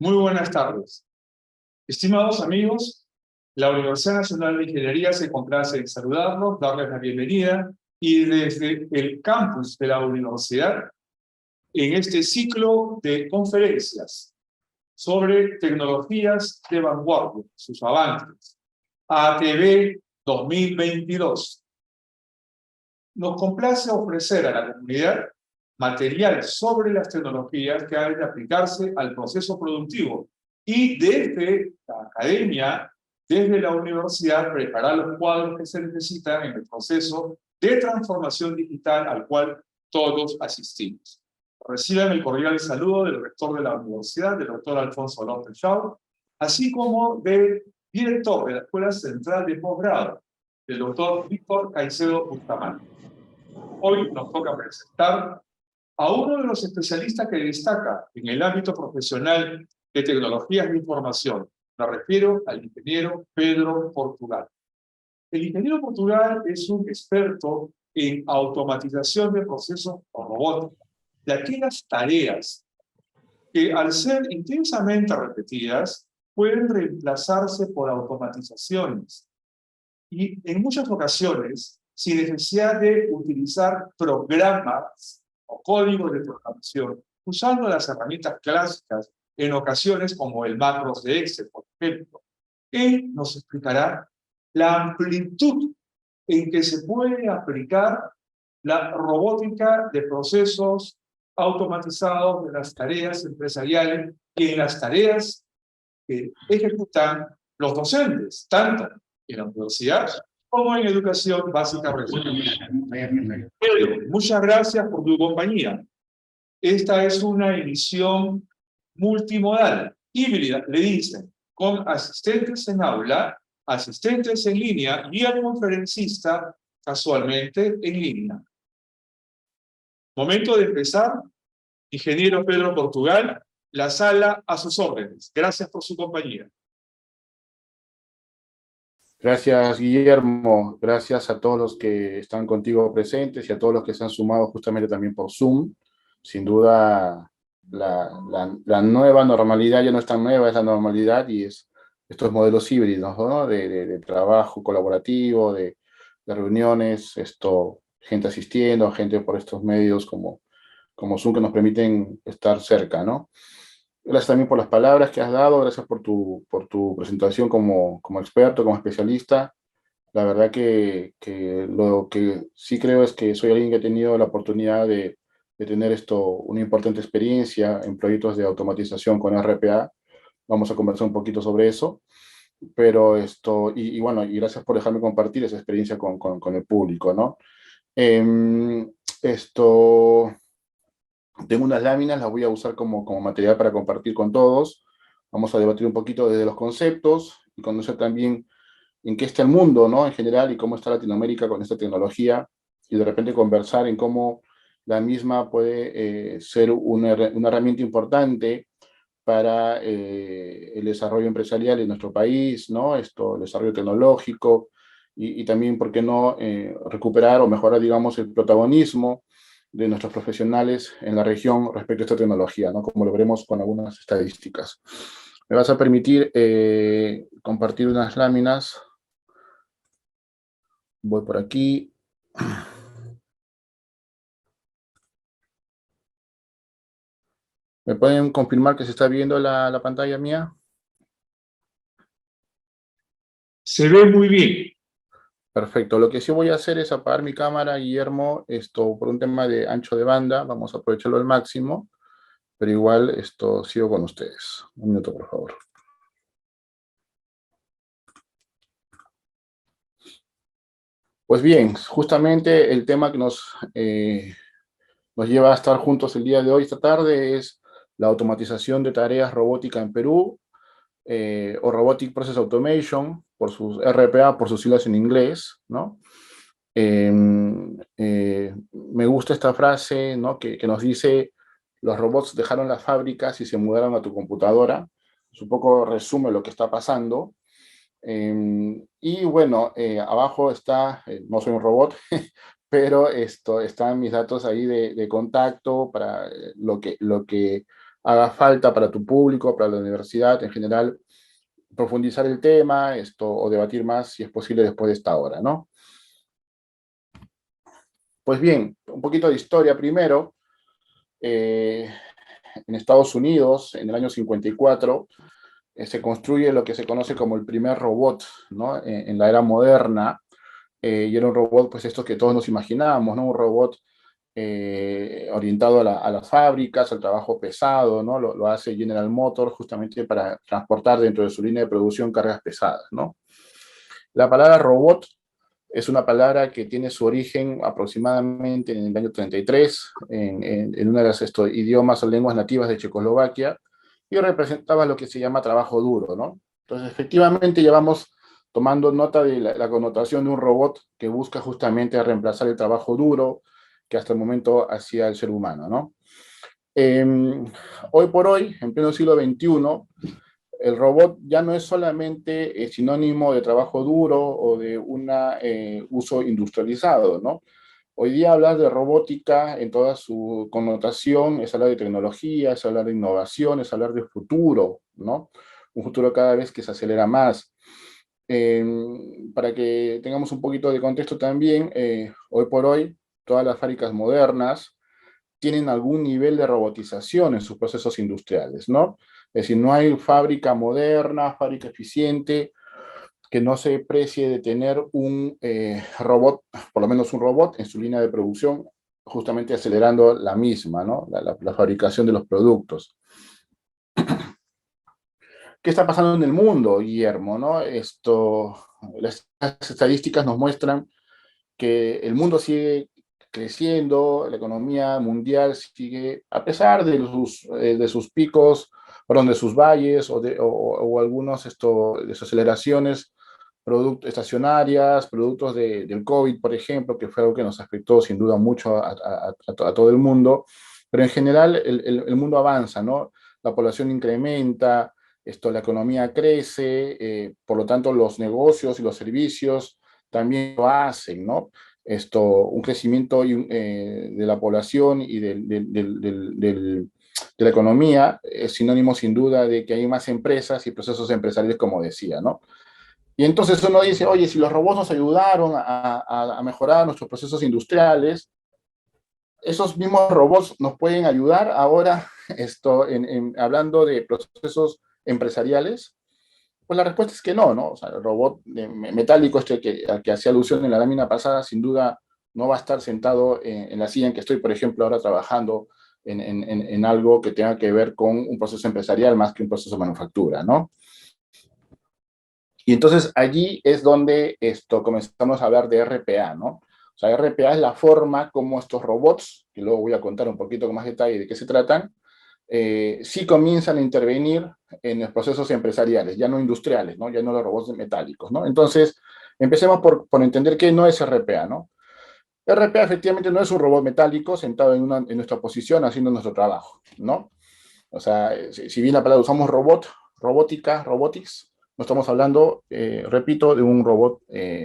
Muy buenas tardes. Estimados amigos, la Universidad Nacional de Ingeniería se complace en saludarlos, darles la bienvenida y desde el campus de la universidad en este ciclo de conferencias sobre tecnologías de vanguardia, sus avances, ATV 2022. Nos complace ofrecer a la comunidad material sobre las tecnologías que han de aplicarse al proceso productivo y desde la academia, desde la universidad, preparar los cuadros que se necesitan en el proceso de transformación digital al cual todos asistimos. Reciban el cordial saludo del rector de la universidad, del doctor Alfonso López Shaw, así como del director de la Escuela Central de Posgrado, el doctor Víctor Caicedo Bustamante. Hoy nos toca presentar a uno de los especialistas que destaca en el ámbito profesional de tecnologías de información. Me refiero al ingeniero Pedro Portugal. El ingeniero Portugal es un experto en automatización de procesos robóticos, de aquellas tareas que al ser intensamente repetidas pueden reemplazarse por automatizaciones y en muchas ocasiones sin necesidad de utilizar programas o códigos de programación, usando las herramientas clásicas en ocasiones como el macros de Excel, por ejemplo. Él nos explicará la amplitud en que se puede aplicar la robótica de procesos automatizados de las tareas empresariales y en las tareas que ejecutan los docentes, tanto en la universidad como en educación básica regional. Pedro, muchas gracias por tu compañía. Esta es una emisión multimodal, híbrida, le dicen, con asistentes en aula, asistentes en línea y al conferencista casualmente en línea. Momento de empezar, ingeniero Pedro Portugal, la sala a sus órdenes. Gracias por su compañía. Gracias, Guillermo. Gracias a todos los que están contigo presentes y a todos los que se han sumado justamente también por Zoom. Sin duda, la nueva normalidad ya no es tan nueva, es la normalidad y estos modelos híbridos, ¿no? de trabajo colaborativo, de reuniones, gente asistiendo, gente por estos medios como Zoom que nos permiten estar cerca, ¿no? Gracias también por las palabras que has dado, gracias por tu presentación como experto, como especialista. La verdad que lo que sí creo es que soy alguien que ha tenido la oportunidad de tener una importante experiencia en proyectos de automatización con RPA. Vamos a conversar un poquito sobre eso. Pero bueno, y gracias por dejarme compartir esa experiencia con el público, ¿no? Tengo unas láminas, las voy a usar como material para compartir con todos. Vamos a debatir un poquito desde los conceptos y conocer también en qué está el mundo, ¿no? En general, y cómo está Latinoamérica con esta tecnología, y de repente conversar en cómo la misma puede ser una herramienta importante para el desarrollo empresarial en nuestro país, ¿no? El desarrollo tecnológico, y también, ¿por qué no recuperar o mejorar, digamos, el protagonismo de nuestros profesionales en la región respecto a esta tecnología, ¿no? Como lo veremos con algunas estadísticas. Me vas a permitir compartir unas láminas. Voy por aquí. ¿Me pueden confirmar que se está viendo la pantalla mía? Se ve muy bien. Perfecto. Lo que sí voy a hacer es apagar mi cámara, Guillermo, por un tema de ancho de banda. Vamos a aprovecharlo al máximo, pero igual sigo con ustedes. Un minuto, por favor. Pues bien, justamente el tema que nos lleva a estar juntos el día de hoy, esta tarde, es la automatización de tareas robótica en Perú, o Robotic Process Automation, por sus RPA, por sus siglas en inglés, ¿no? Me gusta esta frase, ¿no? que nos dice: los robots dejaron las fábricas y se mudaron a tu computadora. Es un poco resume lo que está pasando. Y bueno, abajo está, no soy un robot, pero están mis datos ahí de contacto para lo que haga falta para tu público, para la universidad en general, profundizar el tema, o debatir más, si es posible, después de esta hora, ¿no? Pues bien, un poquito de historia primero. En Estados Unidos, en el año 54, se construye lo que se conoce como el primer robot, ¿no? En la era moderna, y era un robot, pues esto que todos nos imaginábamos, ¿no? Un robot orientado a las fábricas, al trabajo pesado, ¿no? Lo hace General Motors justamente para transportar dentro de su línea de producción cargas pesadas, ¿no? La palabra robot es una palabra que tiene su origen aproximadamente en el año 33, en una de los idiomas o lenguas nativas de Checoslovaquia, y representaba lo que se llama trabajo duro, ¿no? Entonces, efectivamente, ya vamos tomando nota de la connotación de un robot que busca justamente reemplazar el trabajo duro que hasta el momento hacía el ser humano, ¿no? Eh, Hoy por hoy, en pleno siglo XXI, el robot ya no es solamente sinónimo de trabajo duro o de un uso industrializado, ¿no? Hoy día hablar de robótica en toda su connotación es hablar de tecnología, es hablar de innovación, es hablar de futuro, ¿no? Un futuro cada vez que se acelera más. Eh, para que tengamos un poquito de contexto también, hoy por hoy todas las fábricas modernas tienen algún nivel de robotización en sus procesos industriales, ¿no? Es decir, no hay fábrica moderna, fábrica eficiente, que no se precie de tener un robot, por lo menos un robot, en su línea de producción, justamente acelerando la misma, ¿no? La fabricación de los productos. ¿Qué está pasando en el mundo, Guillermo? ¿No? Las estadísticas nos muestran que el mundo sigue creciendo, la economía mundial sigue, a pesar de sus picos, perdón, de sus valles o algunos desaceleraciones estacionarias, productos del COVID, por ejemplo, que fue algo que nos afectó sin duda mucho a todo el mundo, pero en general el mundo avanza, ¿no? La población incrementa, la economía crece, por lo tanto los negocios y los servicios también lo hacen, ¿no? Un crecimiento de la población y de la economía es sinónimo sin duda de que hay más empresas y procesos empresariales, como decía, ¿no? Y entonces uno dice, oye, si los robots nos ayudaron a mejorar nuestros procesos industriales, esos mismos robots nos pueden ayudar ahora, hablando de procesos empresariales. Pues la respuesta es que no, ¿no? O sea, el robot metálico al que hacía alusión en la lámina pasada, sin duda no va a estar sentado en la silla en que estoy, por ejemplo, ahora trabajando en algo que tenga que ver con un proceso empresarial más que un proceso de manufactura, ¿no? Y entonces allí es donde comenzamos a hablar de RPA, ¿no? O sea, RPA es la forma como estos robots, que luego voy a contar un poquito con más detalle de qué se tratan, sí comienzan a intervenir en los procesos empresariales, ya no industriales, ¿no? Ya no los robots metálicos, ¿no? Entonces, empecemos por entender qué no es RPA, ¿no? RPA efectivamente no es un robot metálico sentado en nuestra posición haciendo nuestro trabajo, ¿no? O sea, si bien la palabra usamos robot, robótica, robotics, no estamos hablando, repito, de un robot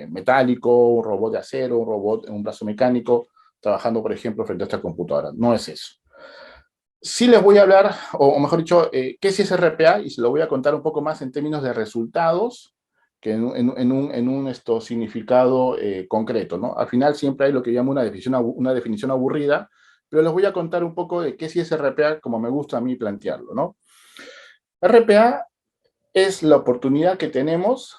metálico, un robot de acero, un robot, un brazo mecánico, trabajando, por ejemplo, frente a esta computadora. No es eso. Sí les voy a hablar, o mejor dicho, qué es RPA, y se lo voy a contar un poco más en términos de resultados que en un significado concreto, ¿no? Al final siempre hay lo que llamo una definición aburrida, pero les voy a contar un poco de qué sí es RPA, como me gusta a mí plantearlo, ¿no? RPA es la oportunidad que tenemos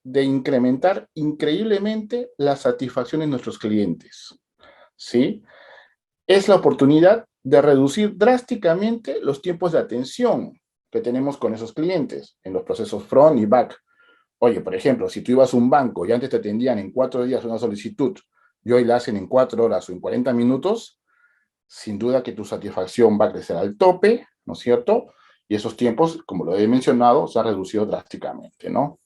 de incrementar increíblemente la satisfacción en nuestros clientes, ¿sí? Es la oportunidad de reducir drásticamente los tiempos de atención que tenemos con esos clientes en los procesos front y back. Oye, por ejemplo, si tú ibas a un banco y antes te atendían en 4 días una solicitud y hoy la hacen en 4 horas o en 40 minutos, sin duda que tu satisfacción va a crecer al tope, ¿no es cierto? Y esos tiempos, como lo he mencionado, se han reducido drásticamente, ¿no?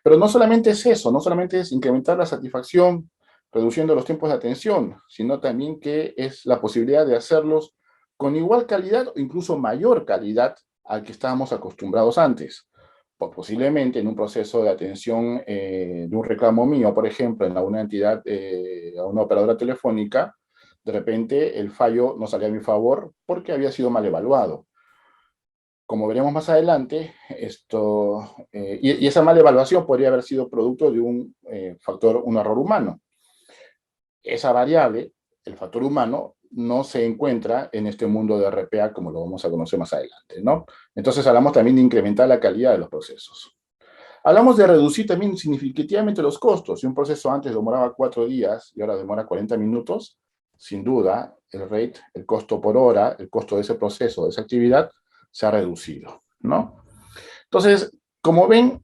Pero no solamente es eso, no solamente es incrementar la satisfacción reduciendo los tiempos de atención, sino también que es la posibilidad de hacerlos con igual calidad o incluso mayor calidad al que estábamos acostumbrados antes. Pues posiblemente en un proceso de atención de un reclamo mío, por ejemplo, en una entidad, a una operadora telefónica, de repente el fallo no salía a mi favor porque había sido mal evaluado. como veremos más adelante, y esa mala evaluación podría haber sido producto de un error humano. Esa variable, el factor humano, no se encuentra en este mundo de RPA como lo vamos a conocer más adelante, ¿no? Entonces hablamos también de incrementar la calidad de los procesos. Hablamos de reducir también significativamente los costos. Si un proceso antes demoraba 4 días y ahora demora 40 minutos, sin duda el rate, el costo por hora, el costo de ese proceso, de esa actividad, se ha reducido, ¿no? Entonces, como ven,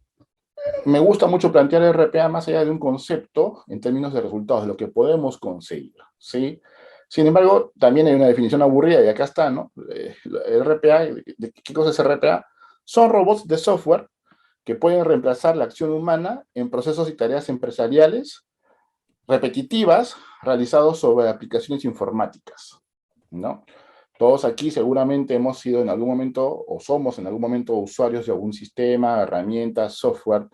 me gusta mucho plantear el RPA más allá de un concepto en términos de resultados, de lo que podemos conseguir, ¿sí? Sin embargo, también hay una definición aburrida, y acá está, ¿no? El RPA, ¿qué cosa es RPA? Son robots de software que pueden reemplazar la acción humana en procesos y tareas empresariales repetitivas realizados sobre aplicaciones informáticas, ¿no? Todos aquí seguramente hemos sido en algún momento, o somos en algún momento usuarios de algún sistema, herramientas, software,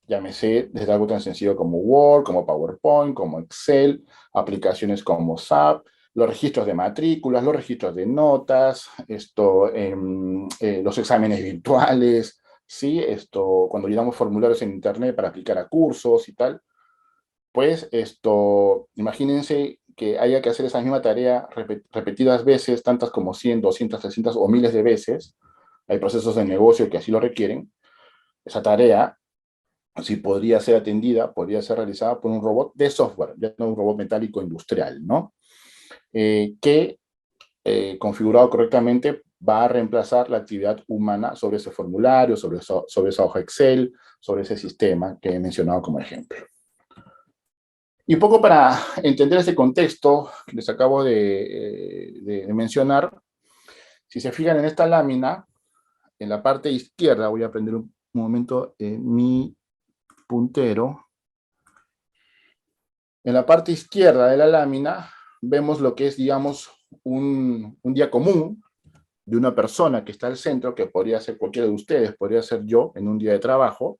llámese desde algo tan sencillo como Word, como PowerPoint, como Excel, aplicaciones como SAP, los registros de matrículas, los registros de notas, los exámenes virtuales, ¿sí? Cuando llenamos formularios en Internet para aplicar a cursos y tal, pues imagínense que haya que hacer esa misma tarea repetidas veces, tantas como 100, 200, 300 o miles de veces. Hay procesos de negocio que así lo requieren. Esa tarea, si podría ser atendida, podría ser realizada por un robot de software, ya no un robot metálico industrial, ¿no? Que, configurado correctamente, va a reemplazar la actividad humana sobre ese formulario, sobre esa hoja Excel, sobre ese sistema que he mencionado como ejemplo. Y un poco para entender este contexto que les acabo de mencionar, si se fijan en esta lámina, en la parte izquierda, voy a prender un momento mi puntero. En la parte izquierda de la lámina vemos lo que es, digamos, un día común de una persona que está al centro, que podría ser cualquiera de ustedes, podría ser yo en un día de trabajo,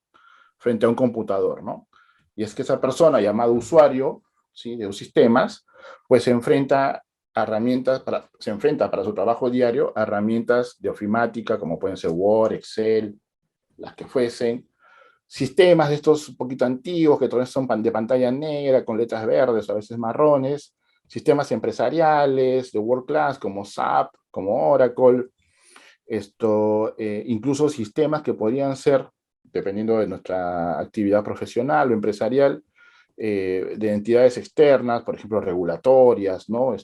frente a un computador, ¿no? Y es que esa persona llamada usuario, ¿sí?, de los sistemas, pues se enfrenta para su trabajo diario a herramientas de ofimática, como pueden ser Word, Excel, las que fuesen, sistemas de estos un poquito antiguos, que todavía son de pantalla negra, con letras verdes, a veces marrones, sistemas empresariales de world class, como SAP, como Oracle, incluso sistemas que podrían ser, dependiendo de nuestra actividad profesional o empresarial, de entidades externas, por ejemplo, regulatorias, ¿no?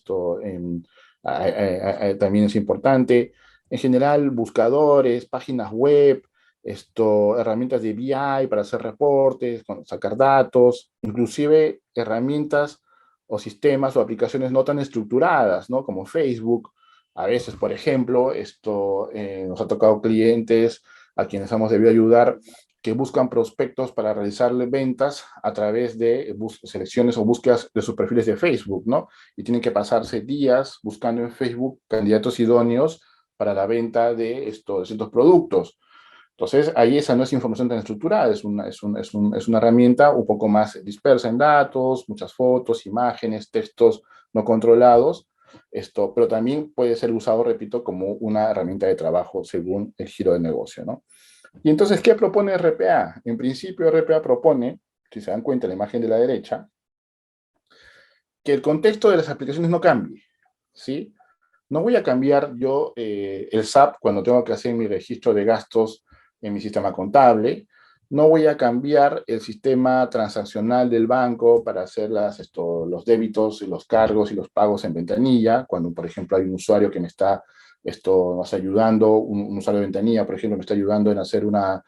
También es importante. En general, buscadores, páginas web, herramientas de BI para hacer reportes, sacar datos, inclusive herramientas o sistemas o aplicaciones no tan estructuradas, ¿no? Como Facebook. A veces, por ejemplo, nos ha tocado clientes a quienes hemos debido ayudar que buscan prospectos para realizarle ventas a través de selecciones o búsquedas de sus perfiles de Facebook, ¿no? Y tienen que pasarse días buscando en Facebook candidatos idóneos para la venta de ciertos productos. Entonces, ahí esa no es información tan estructurada, es una herramienta un poco más dispersa en datos, muchas fotos, imágenes, textos no controlados, pero también puede ser usado, repito, como una herramienta de trabajo según el giro de negocio, ¿no? Y entonces, ¿qué propone RPA? En principio, RPA propone, si se dan cuenta, la imagen de la derecha, que el contexto de las aplicaciones no cambie, ¿sí? No voy a cambiar yo el SAP cuando tengo que hacer mi registro de gastos en mi sistema contable. No voy a cambiar el sistema transaccional del banco para hacer los débitos y los cargos y los pagos en ventanilla, cuando, por ejemplo, hay un usuario que me está ayudando, un usuario de ventanilla, por ejemplo, me está ayudando en hacer una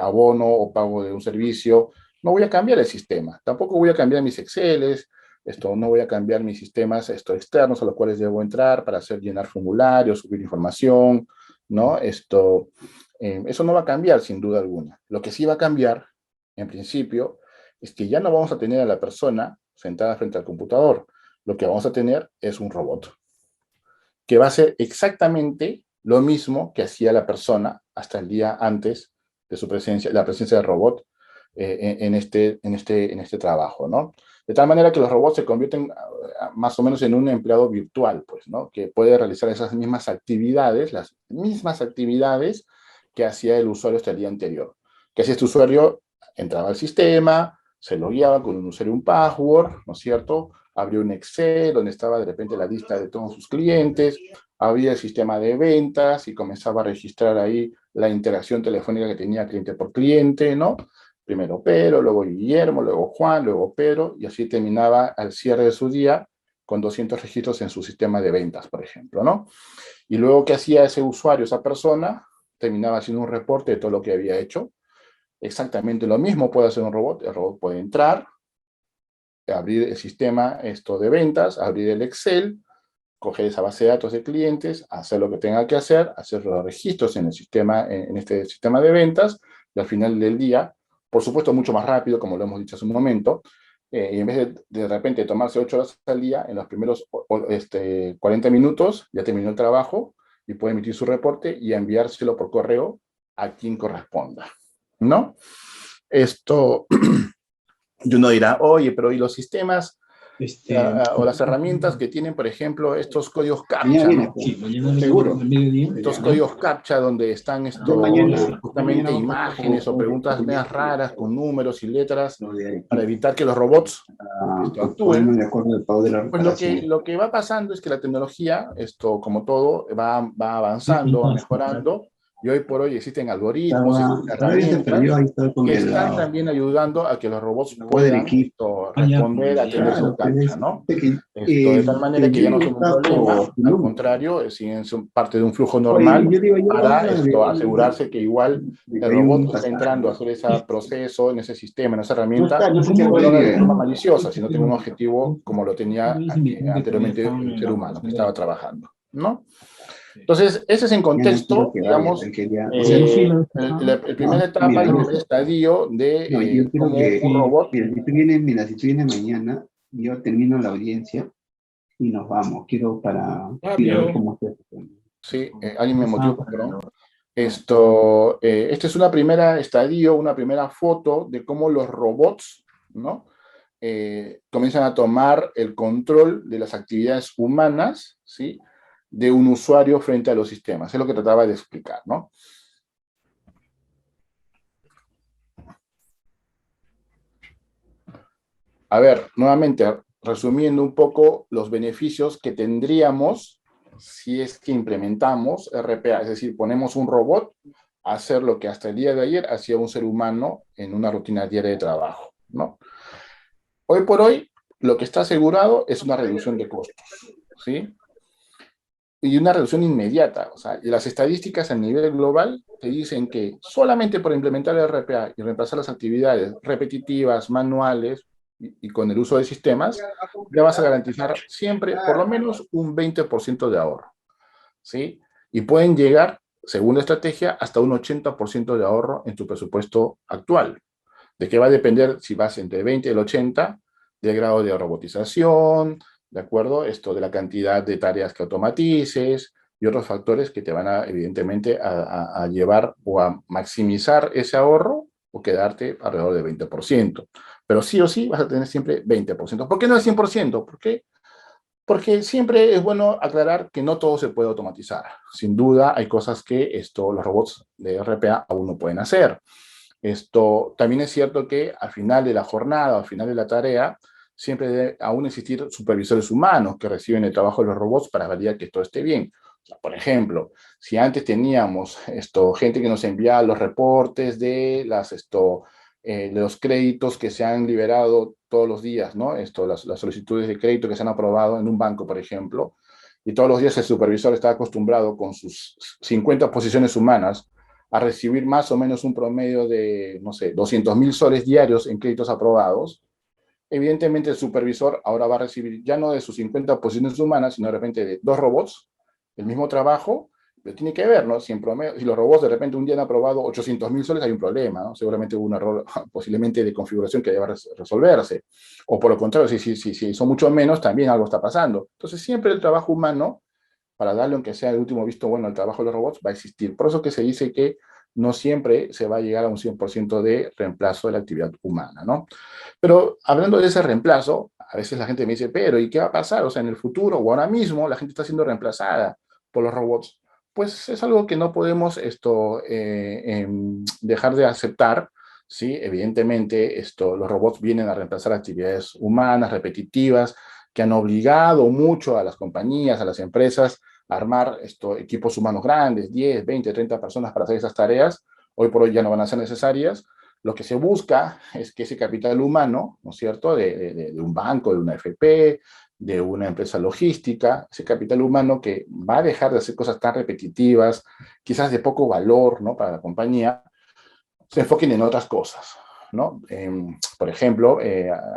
abono o pago de un servicio. No voy a cambiar el sistema. Tampoco voy a cambiar mis Exceles. No voy a cambiar mis sistemas externos a los cuales debo entrar para llenar formularios, subir información, ¿no? Eso no va a cambiar sin duda alguna. Lo que sí va a cambiar, en principio, es que ya no vamos a tener a la persona sentada frente al computador. Lo que vamos a tener es un robot, que va a hacer exactamente lo mismo que hacía la persona hasta el día antes de su presencia, la presencia del robot en este trabajo, ¿no? De tal manera que los robots se convierten más o menos en un empleado virtual, pues, ¿no? Que puede realizar esas mismas actividades, las mismas actividades, que hacía el usuario hasta el día anterior. Que hacía este usuario, entraba al sistema, se logueaba con un usuario y un password, ¿no es cierto? Abrió un Excel donde estaba de repente la lista de todos sus clientes, abría el sistema de ventas y comenzaba a registrar ahí la interacción telefónica que tenía cliente por cliente, ¿no? Primero Pedro, luego Guillermo, luego Juan, luego Pedro, y así terminaba al cierre de su día con 200 registros en su sistema de ventas, por ejemplo, ¿no? Y luego, ¿qué hacía ese usuario, esa persona? Terminaba haciendo un reporte de todo lo que había hecho. Exactamente lo mismo puede hacer un robot. El robot puede entrar, abrir el sistema de ventas, abrir el Excel, coger esa base de datos de clientes, hacer lo que tenga que hacer los registros en el sistema, en este sistema de ventas, y al final del día, por supuesto mucho más rápido, como lo hemos dicho hace un momento, y en vez de repente tomarse 8 horas al día, en los primeros 40 minutos ya terminó el trabajo y puede emitir su reporte y enviárselo por correo a quien corresponda, ¿no? Esto, y uno dirá, oye, pero ¿y los sistemas o las herramientas que tienen, por ejemplo, estos códigos Mañana CAPTCHA? viene, ¿No? sí, mañana Seguro. al mediodía. Estos ¿No? códigos CAPTCHA donde están justamente imágenes o preguntas medias raras con números y letras para evitar que los robots actúen. De acuerdo al pago de la Pues reparación. lo que va pasando es que la tecnología, como todo, va avanzando, va mejorando, y hoy por hoy existen algoritmos, existen herramientas que están también ayudando a que los robots puedan responder, atender su CAPTCHA, ¿no? De tal manera que ya no son un problema, al contrario, siguen son parte de un flujo normal para asegurarse que igual el robot está entrando a hacer ese proceso en ese sistema, en esa herramienta, no lo haga de forma maliciosa, sino tenga un objetivo como lo tenía anteriormente el ser humano que estaba trabajando, ¿no? Entonces, ese es en contexto, digamos, el primer etapa, el primer estadio de cómo un robot... Mira, si tú vienes mañana, yo termino la audiencia y nos vamos. Quiero para ver cómo se hace. Sí, alguien me motivó, perdón. Este es una primera estadio, una primera foto de cómo los robots, ¿no? Comienzan a tomar el control de las actividades humanas, ¿sí? De un usuario frente a los sistemas. Es lo que trataba de explicar, ¿no? A ver, nuevamente, resumiendo un poco los beneficios que tendríamos si es que implementamos RPA, es decir, ponemos un robot a hacer lo que hasta el día de ayer hacía un ser humano en una rutina diaria de trabajo, ¿no? Hoy por hoy, lo que está asegurado es una reducción de costos, ¿sí? Y una reducción inmediata. O sea, las estadísticas a nivel global te dicen que solamente por implementar el RPA y reemplazar las actividades repetitivas, manuales y con el uso de sistemas, ya vas a garantizar siempre por lo menos un 20% de ahorro, ¿sí? Y pueden llegar, según la estrategia, hasta un 80% de ahorro en tu presupuesto actual. ¿De qué va a depender si vas entre el 20 y el 80? Del grado de robotización, ¿de acuerdo? De la cantidad de tareas que automatices y otros factores que te van a, evidentemente, a llevar o a maximizar ese ahorro o quedarte alrededor del 20%. Pero sí o sí vas a tener siempre 20%. ¿Por qué no el 100%? ¿Por qué? Porque siempre es bueno aclarar que no todo se puede automatizar. Sin duda hay cosas que los robots de RPA aún no pueden hacer. También es cierto que al final de la jornada, al final de la tarea, siempre debe aún existir supervisores humanos que reciben el trabajo de los robots para validar que todo esté bien. O sea, por ejemplo, si antes teníamos gente que nos enviaba los reportes de los créditos que se han liberado todos los días, ¿no? Las solicitudes de crédito que se han aprobado en un banco, por ejemplo, y todos los días el supervisor está acostumbrado con sus 50 posiciones humanas a recibir más o menos un promedio de, no sé, 200.000 soles diarios en créditos aprobados. Evidentemente el supervisor ahora va a recibir ya no de sus 50 posiciones humanas, sino de repente de 2 robots, el mismo trabajo, pero tiene que ver, ¿no? Si los robots de repente un día han aprobado 800.000 soles, hay un problema, ¿no? Seguramente hubo un error posiblemente de configuración que deba resolverse. O por lo contrario, si son mucho menos, también algo está pasando. Entonces siempre el trabajo humano, para darle aunque sea el último visto bueno al trabajo de los robots, va a existir. Por eso que se dice que no siempre se va a llegar a un 100% de reemplazo de la actividad humana, ¿no? Pero hablando de ese reemplazo, a veces la gente me dice, pero ¿y qué va a pasar? O sea, en el futuro o ahora mismo la gente está siendo reemplazada por los robots. pues es algo que no podemos dejar de aceptar, ¿sí? Evidentemente, los robots vienen a reemplazar actividades humanas, repetitivas, que han obligado mucho a las compañías, a las empresas, a armar equipos humanos grandes, 10, 20, 30 personas para hacer esas tareas. Hoy por hoy ya no van a ser necesarias. Lo que se busca es que ese capital humano, ¿no es cierto?, de un banco, de una FP, de una empresa logística, ese capital humano que va a dejar de hacer cosas tan repetitivas, quizás de poco valor, ¿no?, para la compañía, se enfoquen en otras cosas, ¿no? Por ejemplo,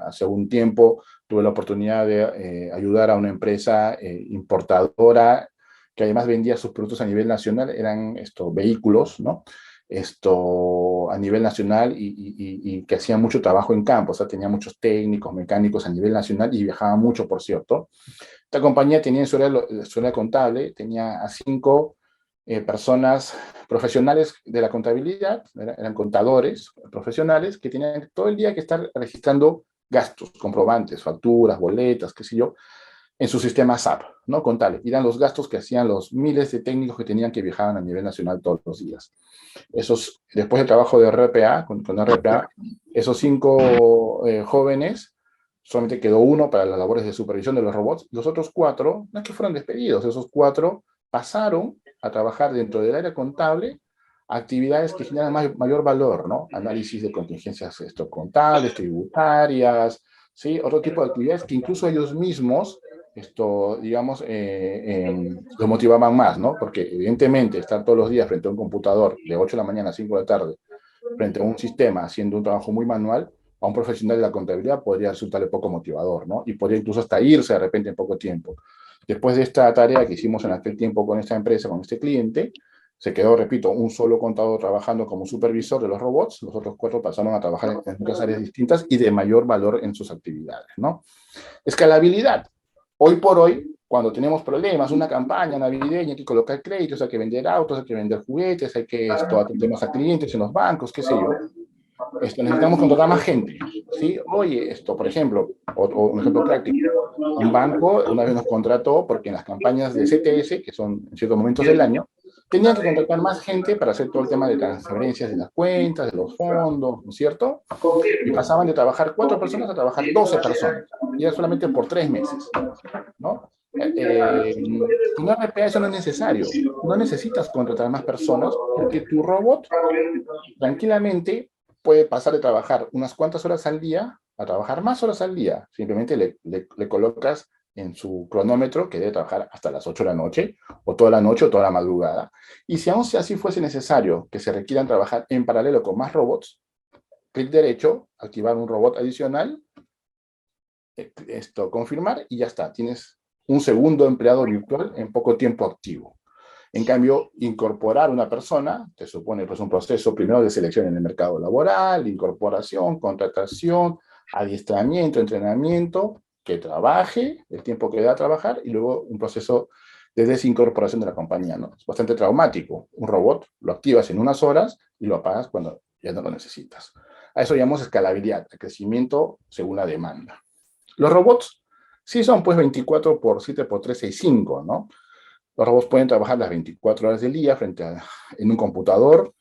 hace un tiempo tuve la oportunidad de ayudar a una empresa importadora que además vendía sus productos a nivel nacional, eran estos vehículos, ¿no? A nivel nacional y que hacían mucho trabajo en campo, o sea, tenía muchos técnicos, mecánicos a nivel nacional y viajaban mucho, por cierto. Esta compañía tenía en su área contable, tenía a 5 personas profesionales de la contabilidad, eran contadores profesionales que tenían todo el día que estar registrando gastos, comprobantes, facturas, boletas, qué sé yo, en su sistema SAP, ¿no? Contable. Y eran los gastos que hacían los miles de técnicos que tenían que viajar a nivel nacional todos los días. Después del trabajo de RPA, con RPA, esos 5 jóvenes, solamente quedó uno para las labores de supervisión de los robots. Los otros 4, no es que fueron despedidos, esos 4 pasaron a trabajar dentro del área contable actividades que generan mayor valor, ¿no? Análisis de contingencias contables, tributarias, ¿sí? Otro tipo de actividades que incluso ellos mismos, digamos, los motivaban más, ¿no? Porque evidentemente estar todos los días frente a un computador de 8 de la mañana a 5 de la tarde, frente a un sistema haciendo un trabajo muy manual, a un profesional de la contabilidad podría resultarle poco motivador, ¿no? Y podría incluso hasta irse de repente en poco tiempo. Después de esta tarea que hicimos en aquel tiempo con esta empresa, con este cliente, se quedó, repito, un solo contador trabajando como supervisor de los robots, los otros 4 pasaron a trabajar en otras áreas distintas y de mayor valor en sus actividades, ¿no? Escalabilidad. Hoy por hoy, cuando tenemos problemas, una campaña navideña, hay que colocar créditos, hay que vender autos, hay que vender juguetes, hay que atender más a clientes en los bancos, qué sé yo, necesitamos contratar más gente, ¿sí? Oye, por ejemplo, o un ejemplo práctico, un banco una vez nos contrató porque en las campañas de CTS, que son en ciertos momentos del año, tenían que contratar más gente para hacer todo el tema de transferencias de las cuentas, de los fondos, ¿no es cierto? Y pasaban de trabajar 4 personas a trabajar 12 personas, y era solamente por 3 meses, ¿no? En RPA eso no es necesario, no necesitas contratar más personas porque tu robot tranquilamente puede pasar de trabajar unas cuantas horas al día a trabajar más horas al día. Simplemente le colocas en su cronómetro que debe trabajar hasta las 8 de la noche, o toda la noche, o toda la madrugada. Y si aún así fuese necesario que se requieran trabajar en paralelo con más robots, clic derecho, activar un robot adicional, confirmar, y ya está. Tienes un segundo empleado virtual en poco tiempo activo. En cambio, incorporar una persona te supone pues, un proceso primero de selección en el mercado laboral, incorporación, contratación, adiestramiento, entrenamiento, que trabaje el tiempo que da a trabajar y luego un proceso de desincorporación de la compañía, ¿no? Es bastante traumático. Un robot lo activas en unas horas y lo apagas cuando ya no lo necesitas. A eso llamamos escalabilidad, el crecimiento según la demanda. Los robots sí son pues 24 por 7 por 3, 6, 5, ¿no? Los robots pueden trabajar las 24 horas del día en un computador,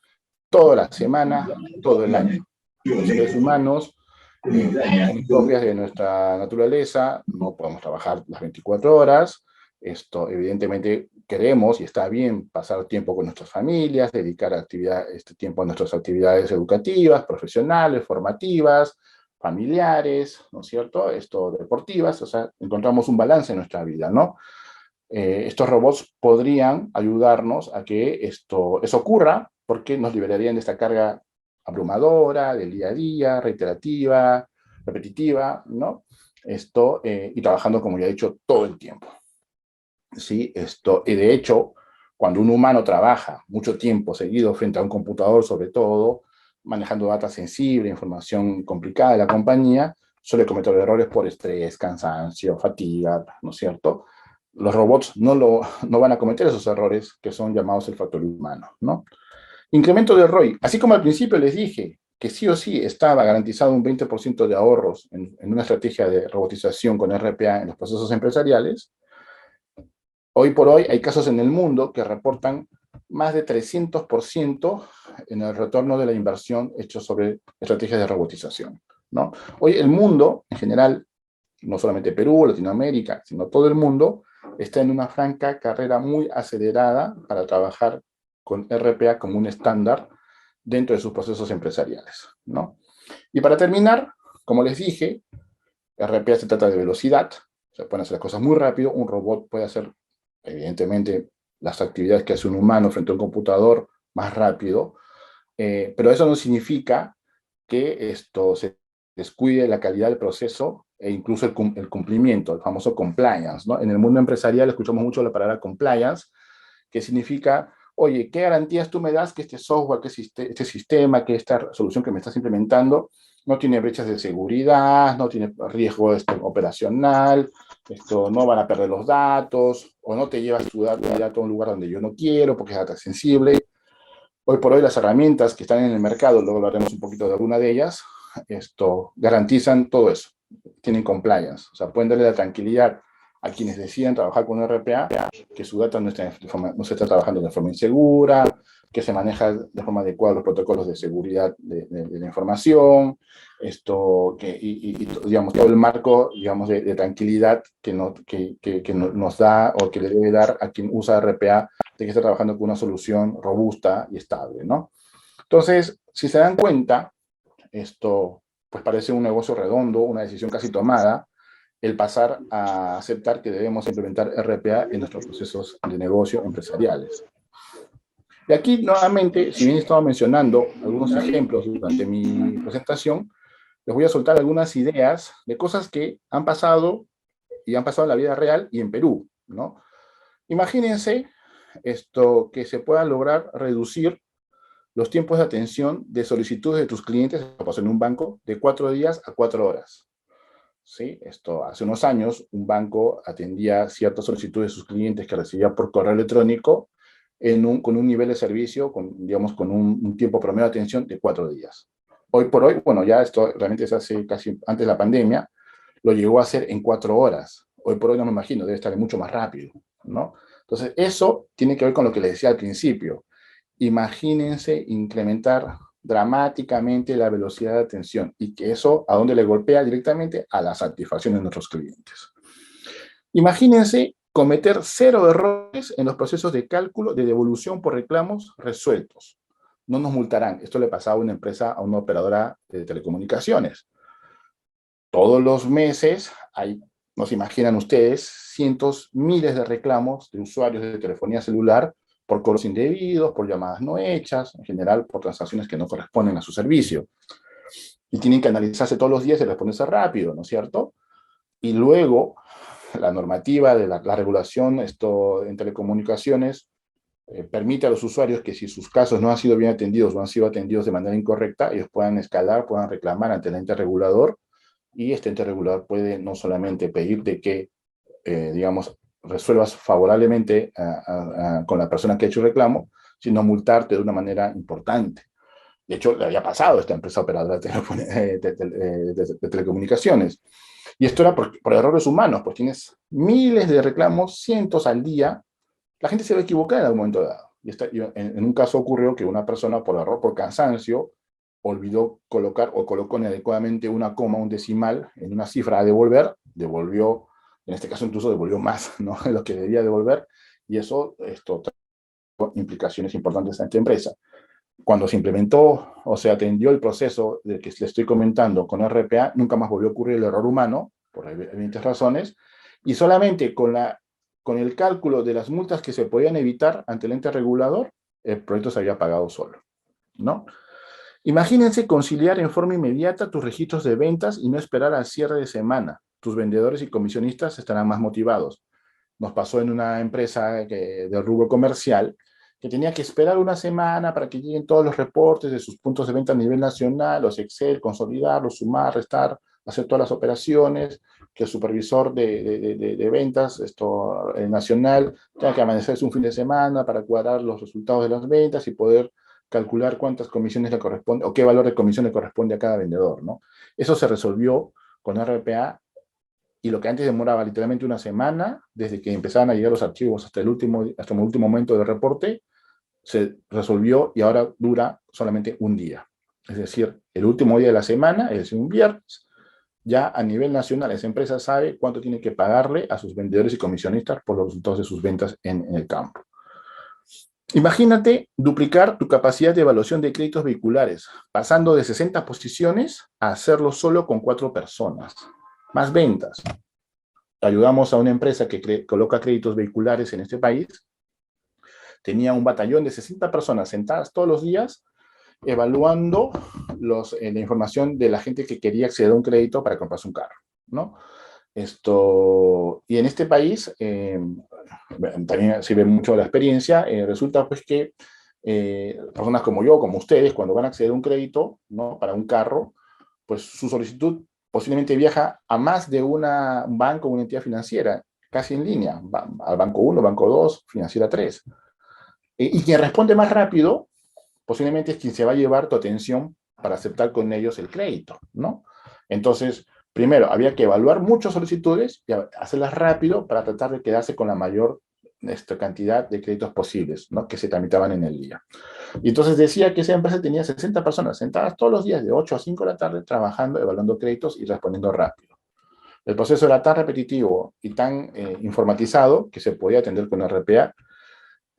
toda la semana, todo el año. Los seres humanos, por razones propias de nuestra naturaleza, no podemos trabajar las 24 horas. Evidentemente, queremos y está bien pasar tiempo con nuestras familias, dedicar tiempo a nuestras actividades educativas, profesionales, formativas, familiares, ¿no es cierto? Deportivas, o sea, encontramos un balance en nuestra vida, ¿no? Estos robots podrían ayudarnos a que eso ocurra porque nos liberarían de esta carga abrumadora del día a día, reiterativa, repetitiva, ¿no? Y trabajando, como ya he dicho, todo el tiempo. ¿Sí? Y de hecho, cuando un humano trabaja mucho tiempo seguido frente a un computador, sobre todo, manejando data sensible, información complicada de la compañía, suele cometer errores por estrés, cansancio, fatiga, ¿no es cierto? Los robots no van a cometer esos errores que son llamados el factor humano, ¿no? Incremento de ROI. Así como al principio les dije que sí o sí estaba garantizado un 20% de ahorros en una estrategia de robotización con RPA en los procesos empresariales, Hoy por hoy hay casos en el mundo que reportan más de 300% en el retorno de la inversión hecho sobre estrategias de robotización, ¿no? Hoy el mundo, en general, no solamente Perú, Latinoamérica, sino todo el mundo, está en una franca carrera muy acelerada para trabajar con RPA como un estándar dentro de sus procesos empresariales, ¿no? Y para terminar, como les dije, RPA se trata de velocidad, se pueden hacer las cosas muy rápido, un robot puede hacer, evidentemente, las actividades que hace un humano frente a un computador más rápido, pero eso no significa que esto se descuide la calidad del proceso e incluso el cumplimiento, el famoso compliance, ¿no? En el mundo empresarial escuchamos mucho la palabra compliance, que significa, oye, ¿qué garantías tú me das que este software, que este sistema, que esta solución que me estás implementando no tiene brechas de seguridad, no tiene riesgo operacional, no van a perder los datos, o no te llevas tu dato a un lugar donde yo no quiero porque es data sensible? Hoy por hoy las herramientas que están en el mercado, luego hablaremos un poquito de alguna de ellas, garantizan todo eso, tienen compliance, o sea, pueden darle la tranquilidad a quienes deciden trabajar con RPA, que su data no se está trabajando de forma insegura, que se maneja de forma adecuada los protocolos de seguridad de la información, digamos, todo el marco, digamos, de tranquilidad que nos da o que le debe dar a quien usa RPA, de que está trabajando con una solución robusta y estable, ¿no? Entonces, si se dan cuenta, pues parece un negocio redondo, una decisión casi tomada, el pasar a aceptar que debemos implementar RPA en nuestros procesos de negocio empresariales. Y aquí, nuevamente, si bien he estado mencionando algunos ejemplos durante mi presentación, les voy a soltar algunas ideas de cosas que han pasado y han pasado en la vida real y en Perú, ¿no? Imagínense que se pueda lograr reducir los tiempos de atención de solicitudes de tus clientes, lo pasó en un banco, de 4 días a 4 horas. ¿Sí? Hace unos años, un banco atendía ciertas solicitudes de sus clientes que recibía por correo electrónico con un nivel de servicio, digamos, con un tiempo promedio de atención de 4 días. Hoy por hoy, bueno, ya esto realmente se hace casi antes de la pandemia, lo llegó a hacer en 4 horas. Hoy por hoy no me imagino, debe estar mucho más rápido, ¿no? Entonces, eso tiene que ver con lo que les decía al principio. Imagínense incrementar dramáticamente la velocidad de atención y que eso a dónde le golpea directamente a la satisfacción de nuestros clientes. Imagínense cometer 0 errores en los procesos de cálculo de devolución por reclamos resueltos. No nos multarán. Esto le pasaba a una empresa, a una operadora de telecomunicaciones. Todos los meses hay, no se imaginan ustedes, cientos, miles de reclamos de usuarios de telefonía celular por cobros indebidos, por llamadas no hechas, en general por transacciones que no corresponden a su servicio. Y tienen que analizarse todos los días y responderse rápido, ¿no es cierto? Y luego, la normativa de la regulación en telecomunicaciones permite a los usuarios que si sus casos no han sido bien atendidos o han sido atendidos de manera incorrecta, ellos puedan escalar, puedan reclamar ante el ente regulador, y este ente regulador puede no solamente pedirte que, digamos, resuelvas favorablemente con la persona que ha hecho el reclamo, sino multarte de una manera importante. De hecho, le había pasado a esta empresa operadora de telecomunicaciones. Y esto era por errores humanos, pues tienes miles de reclamos, cientos al día. La gente se va a equivocar en algún momento dado. En un caso ocurrió que una persona, por error, por cansancio, olvidó colocar o colocó inadecuadamente una coma, un decimal en una cifra a devolver, devolvió, en este caso incluso devolvió más, ¿no?, de lo que debía devolver, y eso trajo implicaciones importantes a esta empresa. Cuando se implementó o se atendió el proceso del que le estoy comentando con RPA, nunca más volvió a ocurrir el error humano, por evidentes razones, y solamente con el cálculo de las multas que se podían evitar ante el ente regulador, el proyecto se había pagado solo, ¿no? Imagínense conciliar en forma inmediata tus registros de ventas y no esperar al cierre de semana. Tus vendedores y comisionistas estarán más motivados. Nos pasó en una empresa de rubro comercial que tenía que esperar una semana para que lleguen todos los reportes de sus puntos de venta a nivel nacional, los Excel, consolidarlos, sumar, restar, hacer todas las operaciones, que el supervisor de ventas nacional tenga que amanecerse un fin de semana para cuadrar los resultados de las ventas y poder calcular cuántas comisiones le corresponde o qué valor de comisión le corresponde a cada vendedor, ¿no? Eso se resolvió con RPA y lo que antes demoraba literalmente una semana, desde que empezaban a llegar los archivos hasta el último momento del reporte, se resolvió y ahora dura solamente un día. Es decir, el último día de la semana, es decir, un viernes, ya a nivel nacional esa empresa sabe cuánto tiene que pagarle a sus vendedores y comisionistas por los resultados de sus ventas en el campo. Imagínate duplicar tu capacidad de evaluación de créditos vehiculares, pasando de 60 posiciones a hacerlo solo con 4 personas. Más ventas. Ayudamos a una empresa que coloca créditos vehiculares en este país. Tenía un batallón de 60 personas sentadas todos los días evaluando la información de la gente que quería acceder a un crédito para comprarse un carro, ¿no? Y en este país, también se ve mucho la experiencia, resulta pues que personas como yo, como ustedes, cuando van a acceder a un crédito, ¿no?, para un carro, pues su solicitud posiblemente viaja a más de un banco o una entidad financiera, casi en línea, al banco 1, banco 2, financiera 3. Y quien responde más rápido, posiblemente es quien se va a llevar tu atención para aceptar con ellos el crédito, ¿no? Entonces, primero, había que evaluar muchas solicitudes y hacerlas rápido para tratar de quedarse con la mayor cantidad de créditos posibles, ¿no?, que se tramitaban en el día. Y entonces decía que esa empresa tenía 60 personas sentadas todos los días de 8 a 5 de la tarde trabajando, evaluando créditos y respondiendo rápido. El proceso era tan repetitivo y tan informatizado que se podía atender con RPA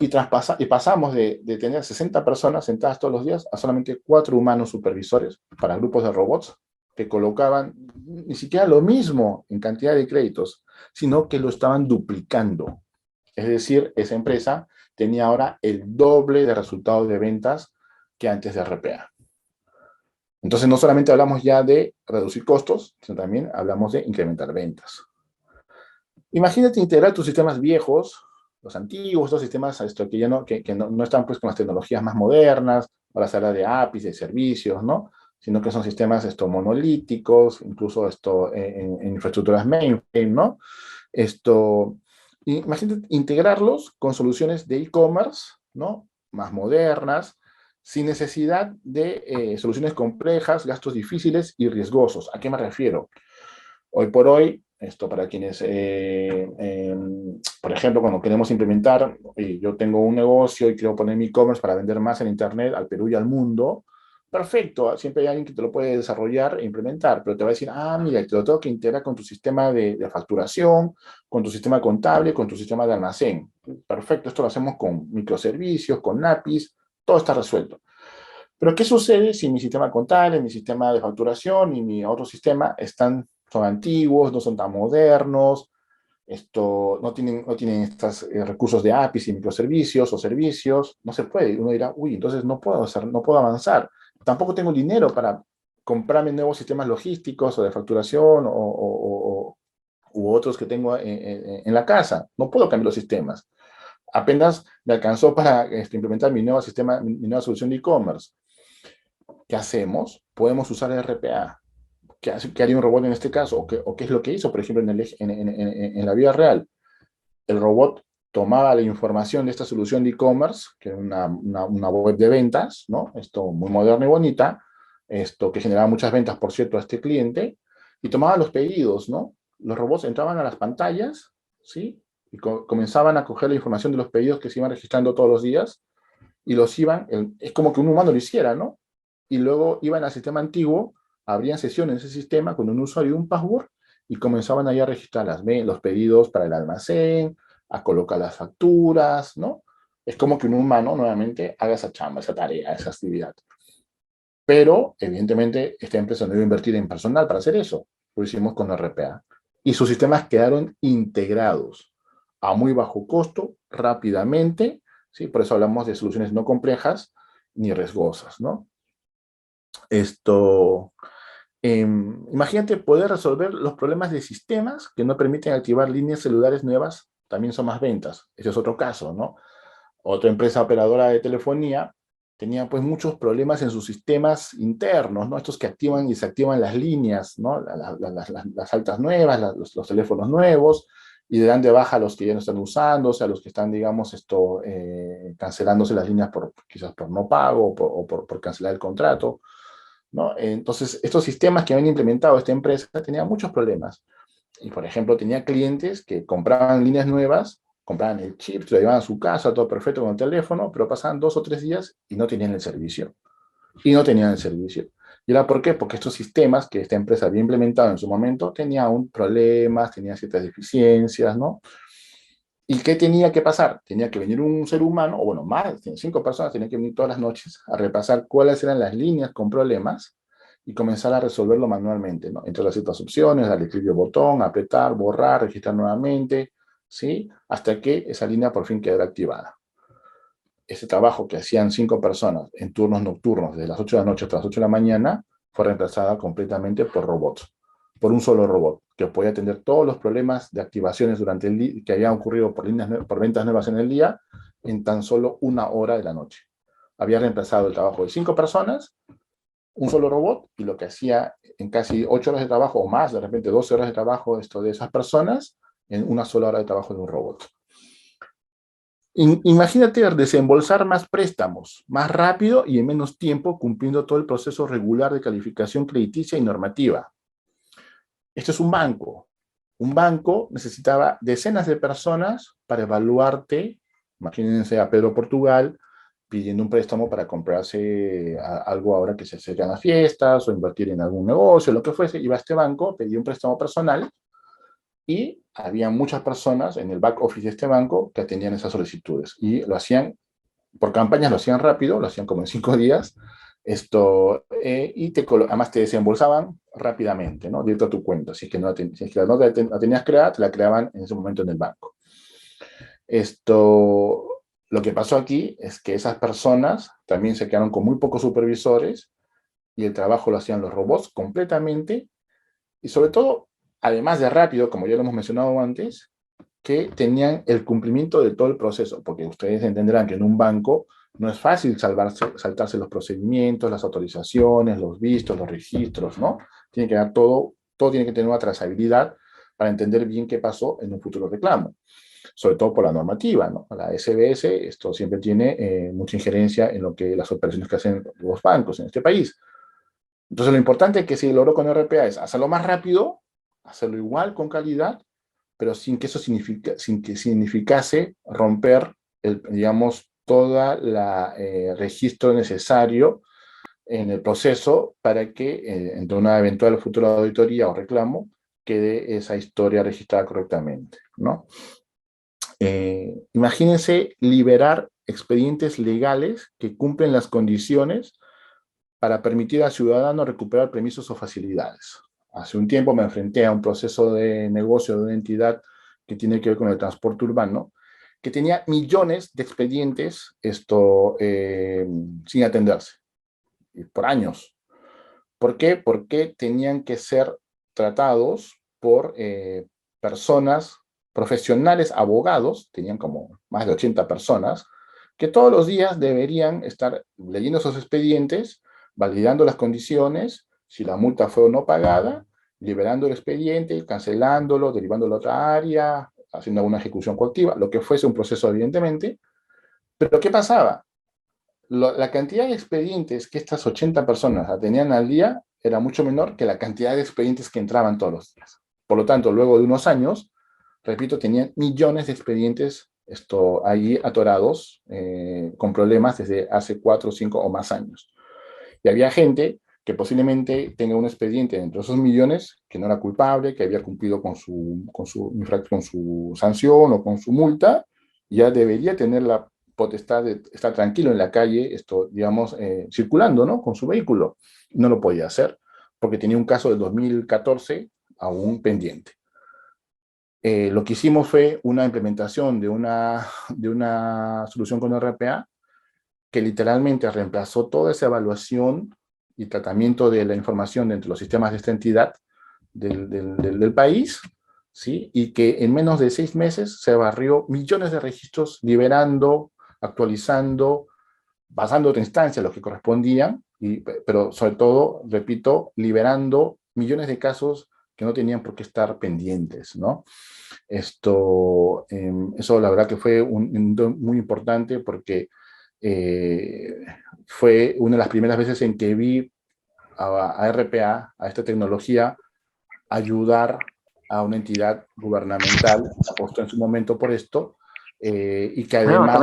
y pasamos de tener 60 personas sentadas todos los días a solamente 4 humanos supervisores para grupos de robots que colocaban ni siquiera lo mismo en cantidad de créditos, sino que lo estaban duplicando. Es decir, esa empresa tenía ahora el doble de resultados de ventas que antes de RPA. Entonces, no solamente hablamos ya de reducir costos, sino también hablamos de incrementar ventas. Imagínate integrar tus sistemas viejos, los antiguos, estos sistemas que ya no están pues con las tecnologías más modernas, para las áreas de APIs, de servicios, ¿no?, sino que son sistemas monolíticos, incluso en infraestructuras mainframe, ¿no? Imagínate integrarlos con soluciones de e-commerce, ¿no?, más modernas, sin necesidad de soluciones complejas, gastos difíciles y riesgosos. ¿A qué me refiero? Hoy por hoy, para quienes, por ejemplo, cuando queremos implementar, yo tengo un negocio y quiero poner mi e-commerce para vender más en Internet al Perú y al mundo, perfecto, siempre hay alguien que te lo puede desarrollar e implementar, pero te va a decir, mira, te lo tengo que integrar con tu sistema de facturación, con tu sistema contable, con tu sistema de almacén. Perfecto, esto lo hacemos con microservicios, con APIs, todo está resuelto. Pero ¿qué sucede si mi sistema contable, mi sistema de facturación y mi otro sistema son antiguos, no son tan modernos, no tienen estos recursos de APIs y microservicios o servicios? No se puede. Uno dirá, uy, entonces no puedo avanzar. Tampoco tengo dinero para comprarme nuevos sistemas logísticos o de facturación u otros que tengo en la casa. No puedo cambiar los sistemas. Apenas me alcanzó para implementar mi nuevo sistema, mi nueva solución de e-commerce. ¿Qué hacemos? Podemos usar RPA. ¿Qué haría un robot en este caso? ¿O qué es lo que hizo, por ejemplo, en la vida real? El robot tomaba la información de esta solución de e-commerce, que era una web de ventas, ¿no? Muy moderna y bonita, que generaba muchas ventas, por cierto, a este cliente, y tomaba los pedidos, ¿no? Los robots entraban a las pantallas, ¿sí?, y comenzaban a coger la información de los pedidos que se iban registrando todos los días, y es como que un humano lo hiciera, ¿no? Y luego iban al sistema antiguo, abrían sesiones en ese sistema con un usuario y un password, y comenzaban ahí a registrar los pedidos para el almacén, a colocar las facturas, ¿no? Es como que un humano nuevamente haga esa chamba, esa tarea, esa actividad. Pero, evidentemente, esta empresa no iba a invertir en personal para hacer eso. Lo hicimos con RPA. Y sus sistemas quedaron integrados a muy bajo costo, rápidamente, ¿sí? Por eso hablamos de soluciones no complejas ni riesgosas, ¿no? Imagínate poder resolver los problemas de sistemas que no permiten activar líneas celulares nuevas, también son más ventas. Ese es otro caso, ¿no? Otra empresa operadora de telefonía tenía pues muchos problemas en sus sistemas internos, ¿no? Estos que activan y desactivan las líneas, ¿no? Las altas nuevas, los teléfonos nuevos, y le dan de baja a los que ya no están usándose, a los que están, digamos, cancelándose las líneas quizás por no pago o por cancelar el contrato, ¿no? Entonces, estos sistemas que habían implementado esta empresa tenían muchos problemas. Y, por ejemplo, tenía clientes que compraban líneas nuevas, compraban el chip, se lo llevaban a su casa, todo perfecto con el teléfono, pero pasaban 2 o 3 días y no tenían el servicio. Y no tenían el servicio. ¿Y era por qué? Porque estos sistemas que esta empresa había implementado en su momento tenían aún problemas, tenían ciertas deficiencias, ¿no? ¿Y qué tenía que pasar? Tenía que venir un ser humano, o bueno, más, 5 personas tenían que venir todas las noches a repasar cuáles eran las líneas con problemas y comenzar a resolverlo manualmente, ¿no? Entre las ciertas opciones, darle clic de botón, apretar, borrar, registrar nuevamente, ¿sí? Hasta que esa línea por fin quedara activada. Ese trabajo que hacían 5 personas en turnos nocturnos, desde las 8 de la noche hasta las 8 de la mañana, fue reemplazada completamente por robots, por un solo robot, que podía atender todos los problemas de activaciones durante el día que habían ocurrido por ventas nuevas en el día, en tan solo 1 hora de la noche. Había reemplazado el trabajo de 5 personas, un solo robot, y lo que hacía en casi 8 horas de trabajo o más, de repente 12 horas de trabajo de esas personas, en una sola hora de trabajo de un robot. Imagínate desembolsar más préstamos, más rápido y en menos tiempo, cumpliendo todo el proceso regular de calificación crediticia y normativa. Esto es un banco. Un banco necesitaba decenas de personas para evaluarte. Imagínense a Pedro Portugal pidiendo un préstamo para comprarse algo ahora que se acercan las fiestas o invertir en algún negocio, lo que fuese. Iba a este banco, pedía un préstamo personal y había muchas personas en el back office de este banco que atendían esas solicitudes y lo hacían por campañas, lo hacían rápido, lo hacían como en 5 días, y además te desembolsaban rápidamente, ¿no? Directo a tu cuenta. Si es que si es que la tenías creada, te la creaban en ese momento en el banco. Lo que pasó aquí es que esas personas también se quedaron con muy pocos supervisores y el trabajo lo hacían los robots completamente y sobre todo, además de rápido, como ya lo hemos mencionado antes, que tenían el cumplimiento de todo el proceso, porque ustedes entenderán que en un banco no es fácil saltarse los procedimientos, las autorizaciones, los vistos, los registros, ¿no? Tiene que dar todo tiene que tener una trazabilidad para entender bien qué pasó en un futuro reclamo, sobre todo por la normativa, ¿no? La SBS, esto siempre tiene mucha injerencia en lo que las operaciones que hacen los bancos en este país. Entonces, lo importante que se logró con RPA es hacerlo más rápido, hacerlo igual, con calidad, pero sin que eso significase romper, digamos, todo el registro necesario en el proceso para que, entre una eventual futura auditoría o reclamo, quede esa historia registrada correctamente, ¿no? Imagínense liberar expedientes legales que cumplen las condiciones para permitir al ciudadano recuperar permisos o facilidades. Hace un tiempo me enfrenté a un proceso de negocio de una entidad que tiene que ver con el transporte urbano, que tenía millones de expedientes sin atenderse, por años. ¿Por qué? Porque tenían que ser tratados por personas profesionales, abogados, tenían como más de 80 personas, que todos los días deberían estar leyendo esos expedientes, validando las condiciones, si la multa fue o no pagada, liberando el expediente, cancelándolo, derivándolo a otra área, haciendo alguna ejecución coactiva, lo que fuese un proceso evidentemente. Pero ¿qué pasaba? La cantidad de expedientes que estas 80 personas tenían al día era mucho menor que la cantidad de expedientes que entraban todos los días. Por lo tanto, luego de unos años, repito, tenían millones de expedientes ahí atorados con problemas desde hace 4, 5 o más años. Y había gente que posiblemente tenga un expediente dentro de esos millones que no era culpable, que había cumplido con su sanción o con su multa, y ya debería tener la potestad de estar tranquilo en la calle, digamos, circulando, ¿no? Con su vehículo. No lo podía hacer porque tenía un caso del 2014 aún pendiente. Lo que hicimos fue una implementación de una solución con RPA que literalmente reemplazó toda esa evaluación y tratamiento de la información dentro de los sistemas de esta entidad del país, ¿sí? Y que en menos de 6 meses se barrió millones de registros, liberando, actualizando, pasando a otra instancia los que correspondían, pero sobre todo, repito, liberando millones de casos que no tenían por qué estar pendientes, ¿no? Eso la verdad que fue muy importante porque fue una de las primeras veces en que vi a RPA, a esta tecnología, ayudar a una entidad gubernamental, apostó en su momento por esto, y que además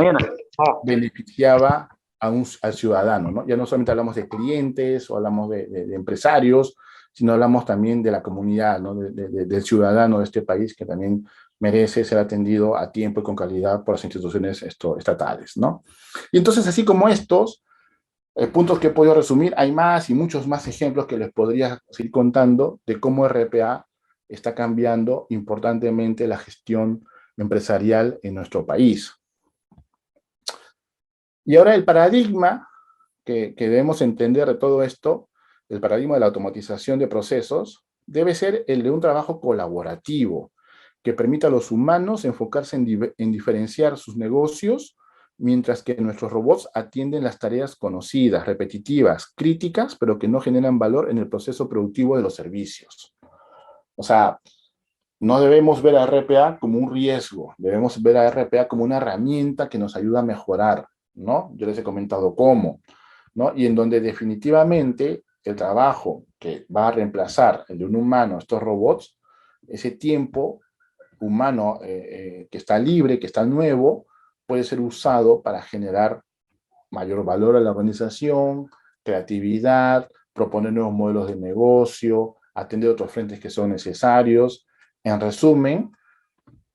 beneficiaba al ciudadano, ¿no? Ya no solamente hablamos de clientes o hablamos de empresarios, sino hablamos también de la comunidad, ¿no? Del ciudadano de este país, que también merece ser atendido a tiempo y con calidad por las instituciones estatales, ¿no? Y entonces, así como estos puntos que he podido resumir, hay más y muchos más ejemplos que les podría seguir contando de cómo RPA está cambiando importantemente la gestión empresarial en nuestro país. Y ahora el paradigma que debemos entender de todo esto, el paradigma de la automatización de procesos, debe ser el de un trabajo colaborativo que permita a los humanos enfocarse en diferenciar sus negocios, mientras que nuestros robots atienden las tareas conocidas, repetitivas, críticas, pero que no generan valor en el proceso productivo de los servicios. O sea, no debemos ver a RPA como un riesgo, debemos ver a RPA como una herramienta que nos ayuda a mejorar, ¿no? Yo les he comentado cómo, ¿no? Y en donde definitivamente el trabajo que va a reemplazar el de un humano, estos robots, ese tiempo humano que está libre, que está nuevo, puede ser usado para generar mayor valor a la organización, creatividad, proponer nuevos modelos de negocio, atender otros frentes que son necesarios. En resumen,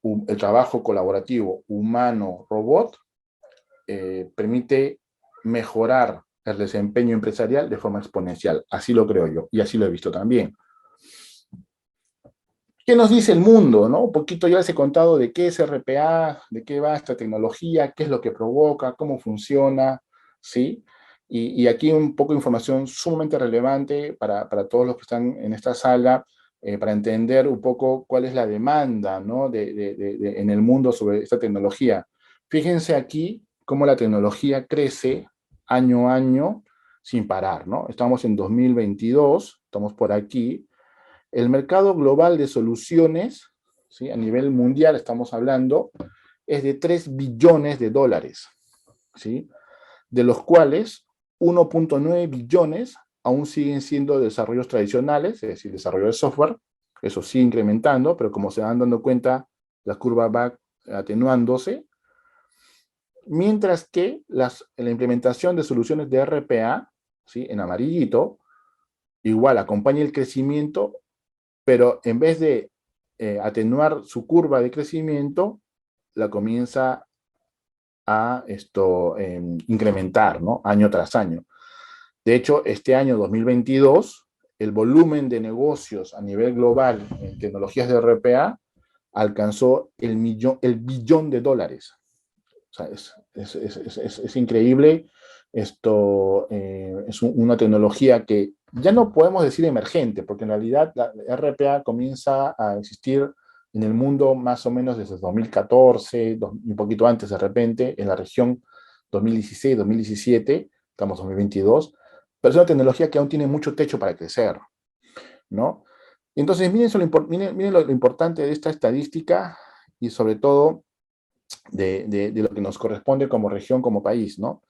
el trabajo colaborativo humano-robot permite mejorar el desempeño empresarial de forma exponencial. Así lo creo yo, y así lo he visto también. ¿Qué nos dice el mundo, no? Un poquito ya les he contado de qué es RPA, de qué va esta tecnología, qué es lo que provoca, cómo funciona, ¿sí? Y aquí un poco de información sumamente relevante para todos los que están en esta sala, para entender un poco cuál es la demanda, ¿no? En el mundo sobre esta tecnología. Fíjense aquí cómo la tecnología crece año a año sin parar, ¿no? Estamos en 2022, estamos por aquí. El mercado global de soluciones, ¿sí? A nivel mundial estamos hablando, es de 3 billones de dólares, ¿sí? De los cuales 1.9 billones aún siguen siendo desarrollos tradicionales, es decir, desarrollo de software, eso sigue incrementando, pero como se van dando cuenta, la curva va atenuándose, mientras que la implementación de soluciones de RPA, ¿sí? En amarillito, igual acompaña el crecimiento, pero en vez de atenuar su curva de crecimiento, la comienza a incrementar, ¿no? Año tras año. De hecho, este año 2022, el volumen de negocios a nivel global en tecnologías de RPA alcanzó el billón de dólares. O sea, es increíble. Esto es una tecnología que ya no podemos decir emergente, porque en realidad la RPA comienza a existir en el mundo más o menos desde 2014, un poquito antes de repente, en la región 2016, 2017, estamos en 2022, pero es una tecnología que aún tiene mucho techo para crecer, ¿no? Entonces, miren lo importante de esta estadística y sobre todo de lo que nos corresponde como región, como país, ¿no?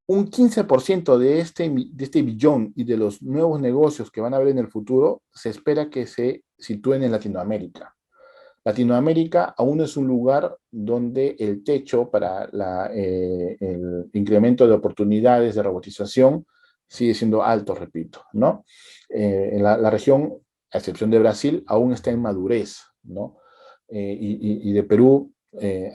Un 15% de este billón y de los nuevos negocios que van a haber en el futuro se espera que se sitúen en Latinoamérica. Latinoamérica aún es un lugar donde el techo para el incremento de oportunidades de robotización sigue siendo alto, repito, ¿no? La región, a excepción de Brasil, aún está en madurez, ¿no? Y de Perú,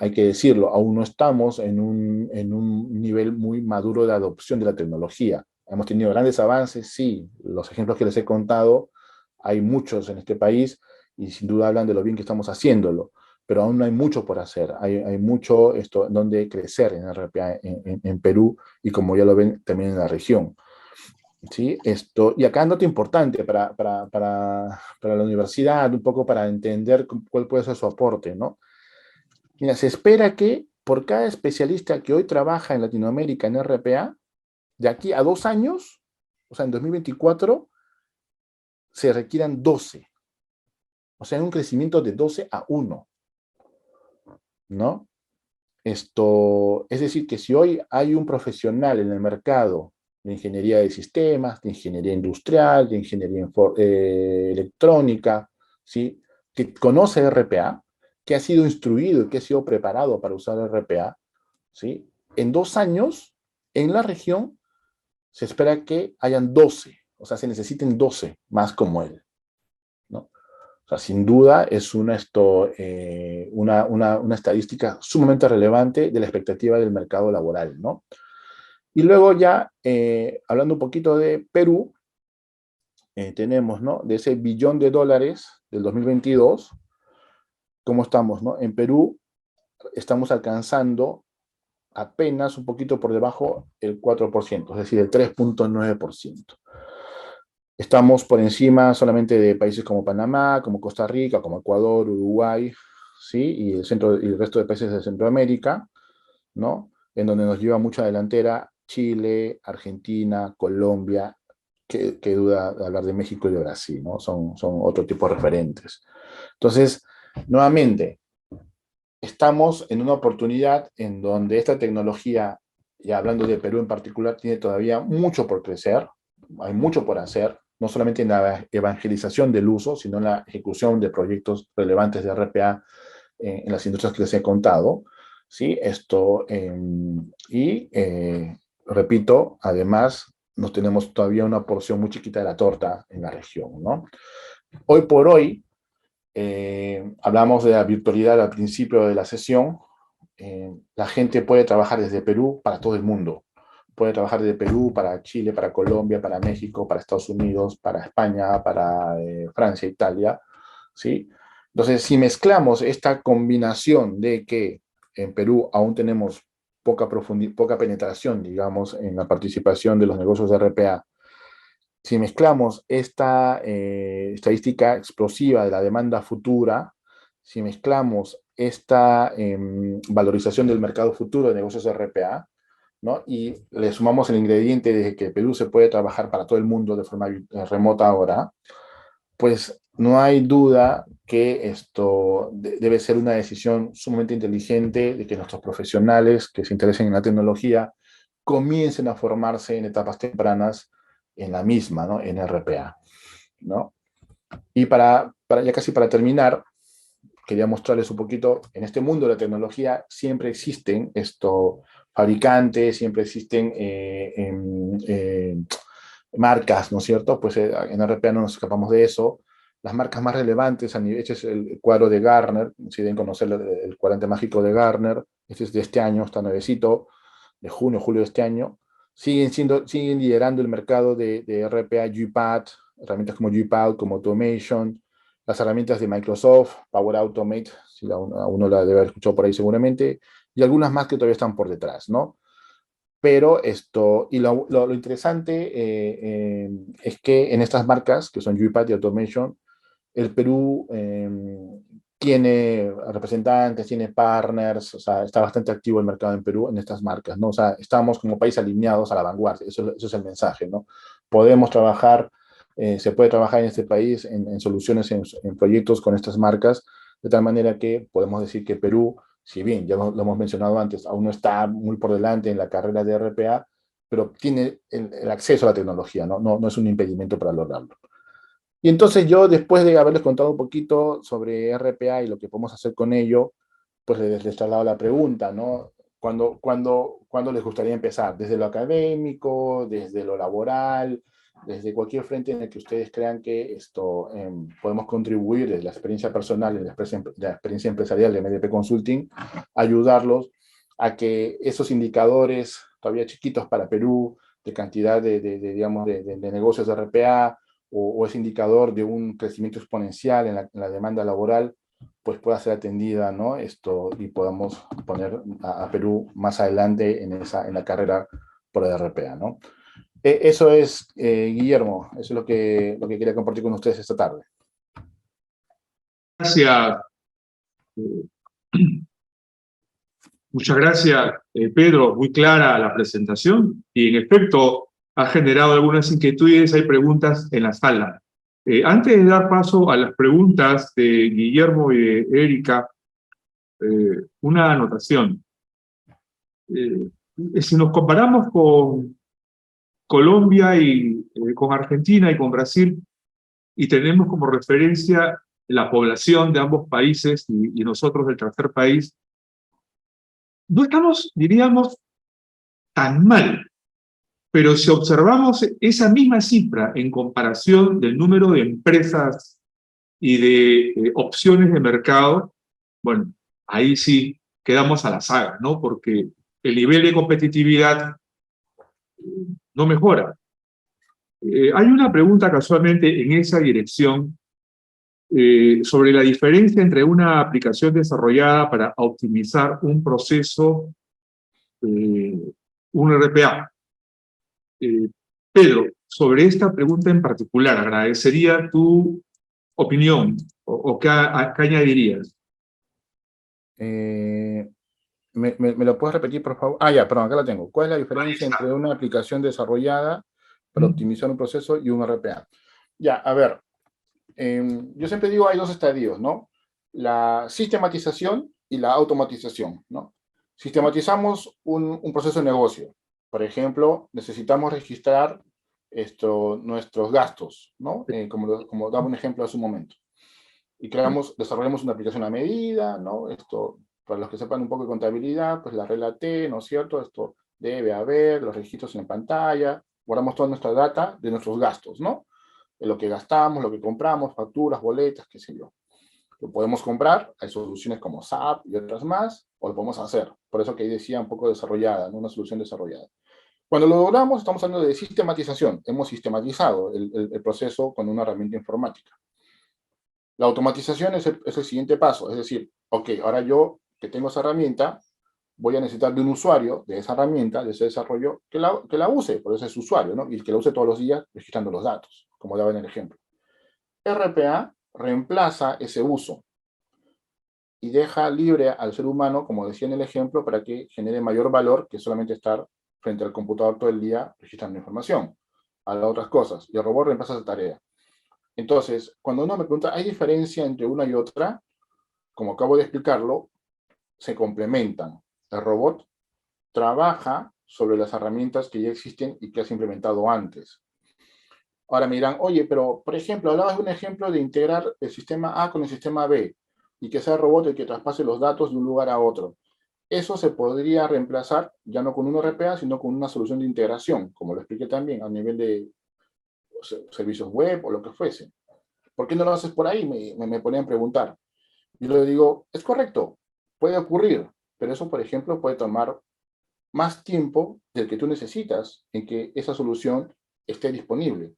hay que decirlo, aún no estamos en un nivel muy maduro de adopción de la tecnología. Hemos tenido grandes avances, sí, los ejemplos que les he contado, hay muchos en este país y sin duda hablan de lo bien que estamos haciéndolo, pero aún no hay mucho por hacer, hay mucho donde crecer en RPA en Perú y como ya lo ven también en la región. ¿Sí? Y acá nota importante para la universidad, un poco para entender cuál puede ser su aporte, ¿no? Mira, se espera que por cada especialista que hoy trabaja en Latinoamérica en RPA, de aquí a 2 años, o sea, en 2024, se requieran 12. O sea, un crecimiento de 12 a 1, ¿no? Es decir, que si hoy hay un profesional en el mercado de ingeniería de sistemas, de ingeniería industrial, de ingeniería electrónica, ¿sí? que conoce RPA, que ha sido instruido y que ha sido preparado para usar RPA, ¿sí? En 2 años, en la región, se espera que hayan 12, o sea, se necesiten 12 más como él, ¿no? O sea, sin duda es una estadística sumamente relevante de la expectativa del mercado laboral, ¿no? Y luego ya, hablando un poquito de Perú, tenemos, ¿no? De ese $1 billón del 2022, ¿cómo estamos, no? En Perú estamos alcanzando apenas un poquito por debajo el 4%, es decir, el 3.9%. Estamos por encima solamente de países como Panamá, como Costa Rica, como Ecuador, Uruguay, ¿sí? Y el resto de países de Centroamérica, ¿no? En donde nos lleva mucha delantera Chile, Argentina, Colombia, que duda de hablar de México y de Brasil, ¿no? Son otro tipo de referentes. Entonces, nuevamente, estamos en una oportunidad en donde esta tecnología, y hablando de Perú en particular, tiene todavía mucho por crecer, hay mucho por hacer, no solamente en la evangelización del uso, sino en la ejecución de proyectos relevantes de RPA en las industrias que les he contado, ¿sí? Repito, además, nos tenemos todavía una porción muy chiquita de la torta en la región, ¿no? Hoy por hoy, hablamos de la virtualidad al principio de la sesión. La gente puede trabajar desde Perú para todo el mundo. Puede trabajar desde Perú para Chile, para Colombia, para México, para Estados Unidos, para España, para Francia, Italia, ¿sí? Entonces, si mezclamos esta combinación de que en Perú aún tenemos poca penetración, digamos, en la participación de los negocios de RPA, si mezclamos esta estadística explosiva de la demanda futura, si mezclamos esta valorización del mercado futuro de negocios de RPA, ¿no? Y le sumamos el ingrediente de que Perú se puede trabajar para todo el mundo de forma remota ahora, pues no hay duda que esto debe ser una decisión sumamente inteligente de que nuestros profesionales que se interesen en la tecnología comiencen a formarse en etapas tempranas en la misma, ¿no? En RPA, ¿no? Y ya casi para terminar, quería mostrarles un poquito, en este mundo de la tecnología siempre existen fabricantes, siempre existen marcas, ¿no es cierto? Pues en RPA no nos escapamos de eso. Las marcas más relevantes a nivel, este es el cuadro de Gartner, si deben conocer el cuadrante mágico de Gartner, este es de este año, está nuevecito, de junio, julio de este año, siguen liderando el mercado de RPA, UiPath, herramientas como UiPath, como Automation, las herramientas de Microsoft, Power Automate, si a uno la debe haber escuchado por ahí seguramente, y algunas más que todavía están por detrás, ¿no? Pero lo interesante es que en estas marcas, que son UiPath y Automation, el Perú tiene representantes, tiene partners, o sea, está bastante activo el mercado en Perú en estas marcas, ¿no? O sea, estamos como país alineados a la vanguardia, eso es el mensaje, ¿no? Podemos trabajar, se puede trabajar en este país en soluciones, en proyectos con estas marcas, de tal manera que podemos decir que Perú, si bien ya lo hemos mencionado antes, aún no está muy por delante en la carrera de RPA, pero tiene el acceso a la tecnología, ¿no? No es un impedimento para lograrlo. Y entonces yo, después de haberles contado un poquito sobre RPA y lo que podemos hacer con ello, pues les traslado la pregunta, ¿no? ¿Cuándo les gustaría empezar? ¿Desde lo académico, desde lo laboral, desde cualquier frente en el que ustedes crean que podemos contribuir desde la experiencia personal y la experiencia empresarial de MDP Consulting, ayudarlos a que esos indicadores todavía chiquitos para Perú, de cantidad digamos, de negocios de RPA, o ese indicador de un crecimiento exponencial en la demanda laboral, pues pueda ser atendida, ¿no? Y podamos poner a Perú más adelante en la carrera por el RPA, ¿no? Eso es, Guillermo, eso es lo que quería compartir con ustedes esta tarde. Gracias. Muchas gracias, Pedro. Muy clara la presentación y, en efecto, ha generado algunas inquietudes, hay preguntas en la sala. Antes de dar paso a las preguntas de Guillermo y de Erika, una anotación. Si nos comparamos con Colombia y con Argentina y con Brasil, y tenemos como referencia la población de ambos países y nosotros del tercer país, no estamos, diríamos, tan mal. Pero si observamos esa misma cifra en comparación del número de empresas y de opciones de mercado, bueno, ahí sí quedamos a la saga, ¿no? Porque el nivel de competitividad no mejora. Hay una pregunta casualmente en esa dirección sobre la diferencia entre una aplicación desarrollada para optimizar un proceso, un RPA. Pedro, sobre esta pregunta en particular, agradecería tu opinión o qué añadirías. ¿Me lo puedes repetir, por favor? Ah, ya, perdón, acá la tengo. ¿Cuál es la diferencia entre una aplicación desarrollada para optimizar un proceso y un RPA? Ya, a ver, yo siempre digo hay dos estadios, ¿no? La sistematización y la automatización, ¿no? Sistematizamos un proceso de negocio. Por ejemplo, necesitamos registrar nuestros gastos, ¿no? Como daba un ejemplo hace un momento. Y desarrollamos una aplicación a medida, ¿no? Para los que sepan un poco de contabilidad, pues la regla T, ¿no es cierto? Esto debe haber, los registros en pantalla, guardamos toda nuestra data de nuestros gastos, ¿no? De lo que gastamos, lo que compramos, facturas, boletas, qué sé yo. Lo podemos comprar, hay soluciones como SAP y otras más, o lo podemos hacer. Por eso que ahí decía un poco desarrollada, ¿no? Una solución desarrollada. Cuando lo logramos, estamos hablando de sistematización. Hemos sistematizado el proceso con una herramienta informática. La automatización es el siguiente paso, es decir, ok, ahora yo que tengo esa herramienta, voy a necesitar de un usuario de esa herramienta, de ese desarrollo, que la use, por eso es usuario, ¿no? Y que la use todos los días registrando los datos, como daba en el ejemplo. RPA reemplaza ese uso y deja libre al ser humano, como decía en el ejemplo, para que genere mayor valor que solamente estar frente al computador todo el día registrando información. Haga otras cosas, y el robot reemplaza esa tarea. Entonces, cuando uno me pregunta, ¿hay diferencia entre una y otra? Como acabo de explicarlo, se complementan. El robot trabaja sobre las herramientas que ya existen y que has implementado antes. Ahora me dirán, oye, pero, por ejemplo, hablabas de un ejemplo de integrar el sistema A con el sistema B y que sea el robot el que traspase los datos de un lugar a otro. Eso se podría reemplazar ya no con un RPA, sino con una solución de integración, como lo expliqué también, a nivel de servicios web o lo que fuese. ¿Por qué no lo haces por ahí? Me ponían a preguntar. Yo le digo, es correcto, puede ocurrir, pero eso, por ejemplo, puede tomar más tiempo del que tú necesitas en que esa solución esté disponible.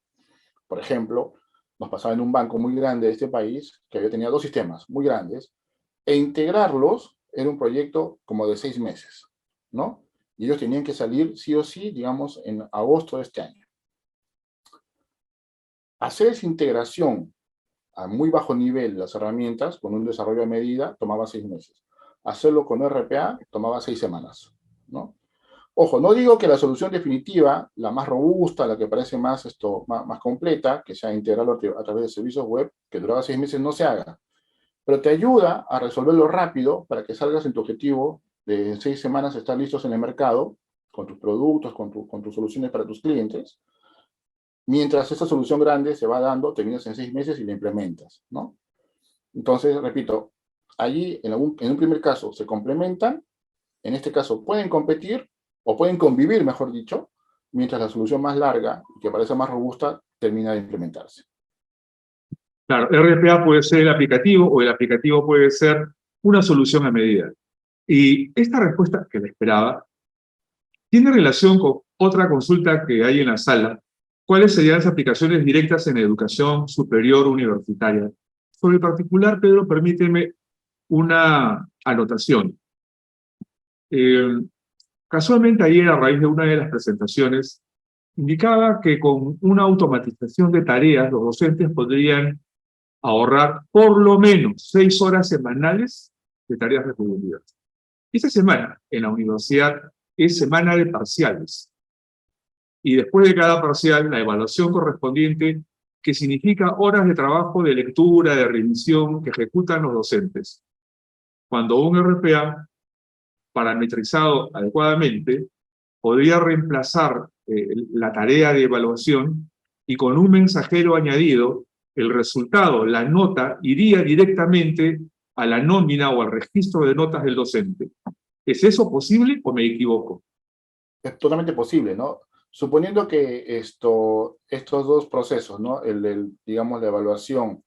Por ejemplo, nos pasaba en un banco muy grande de este país, que tenía dos sistemas muy grandes, e integrarlos era un proyecto como de 6 meses, ¿no? Y ellos tenían que salir sí o sí, digamos, en agosto de este año. Hacer esa integración a muy bajo nivel las herramientas, con un desarrollo a medida, tomaba 6 meses. Hacerlo con RPA tomaba 6 semanas, ¿no? Ojo, no digo que la solución definitiva, la más robusta, la que parece más completa, que sea integrarlo a través de servicios web, que duraba 6 meses, no se haga. Pero te ayuda a resolverlo rápido para que salgas en tu objetivo de 6 semanas estar listos en el mercado, con tus productos, con tus soluciones para tus clientes. Mientras esa solución grande se va dando, terminas en 6 meses y la implementas, ¿no? Entonces, repito, allí en un primer caso se complementan, en este caso pueden competir o pueden convivir, mejor dicho, mientras la solución más larga, que parece más robusta, termina de implementarse. Claro, RPA puede ser el aplicativo o el aplicativo puede ser una solución a medida. Y esta respuesta que la esperaba tiene relación con otra consulta que hay en la sala. ¿Cuáles serían las aplicaciones directas en educación superior universitaria? Sobre el particular, Pedro, permíteme una anotación. Casualmente ayer, a raíz de una de las presentaciones, indicaba que con una automatización de tareas, los docentes podrían ahorrar por lo menos 6 horas semanales de tareas repetitivas. Esta semana, en la universidad, es semana de parciales. Y después de cada parcial, la evaluación correspondiente, que significa horas de trabajo de lectura, de revisión, que ejecutan los docentes. Cuando un RPA, parametrizado adecuadamente, podría reemplazar la tarea de evaluación y con un mensajero añadido, el resultado, la nota, iría directamente a la nómina o al registro de notas del docente. ¿Es eso posible o me equivoco? Es totalmente posible, ¿no? Suponiendo que estos dos procesos, ¿no? Digamos, la evaluación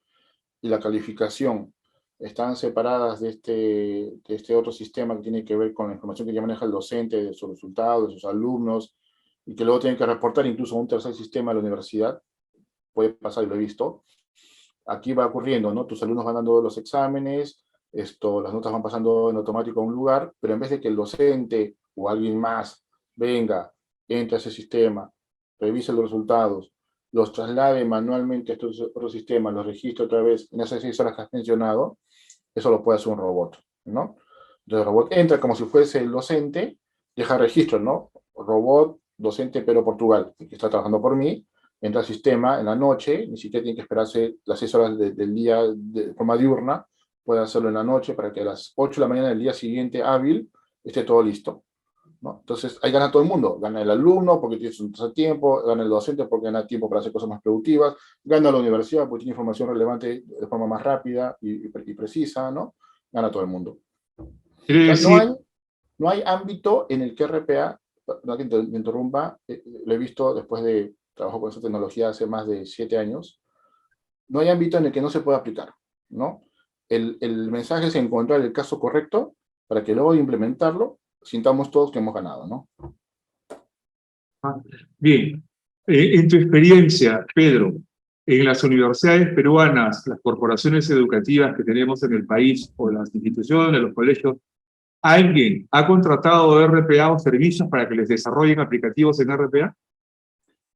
y la calificación están separadas de este otro sistema que tiene que ver con la información que ya maneja el docente, de sus resultados, de sus alumnos, y que luego tienen que reportar incluso a un tercer sistema de la universidad. Puede pasar, y lo he visto. Aquí va ocurriendo, ¿no? Tus alumnos van dando los exámenes, las notas van pasando en automático a un lugar, pero en vez de que el docente o alguien más venga, entre a ese sistema, revise los resultados, los traslade manualmente a estos otros sistemas, los registre otra vez en esas 6 horas que has mencionado, eso lo puede hacer un robot, ¿no? Entonces el robot entra como si fuese el docente, deja registro, ¿no? Robot, docente Pedro Portugal, que está trabajando por mí, entra al sistema en la noche, ni siquiera tiene que esperarse las 6 horas del día de forma diurna, puede hacerlo en la noche para que a las 8 de la mañana del día siguiente hábil esté todo listo, ¿no? Entonces ahí gana todo el mundo, gana el alumno porque tiene su tiempo, gana el docente porque gana tiempo para hacer cosas más productivas, gana la universidad porque tiene información relevante de forma más rápida y precisa, ¿no? Gana todo el mundo. Quiere O sea, decir, no hay ámbito en el que RPA, no que me interrumpa, lo he visto después de trabajo con esa tecnología hace más de 7 años, no hay ámbito en el que no se pueda aplicar, ¿no? El mensaje es encontrar el caso correcto para que luego de implementarlo sintamos todos que hemos ganado, ¿no? bien, en tu experiencia, Pedro, en las universidades peruanas, las corporaciones educativas que tenemos en el país, o las instituciones, los colegios, ¿alguien ha contratado RPA o servicios para que les desarrollen aplicativos en RPA?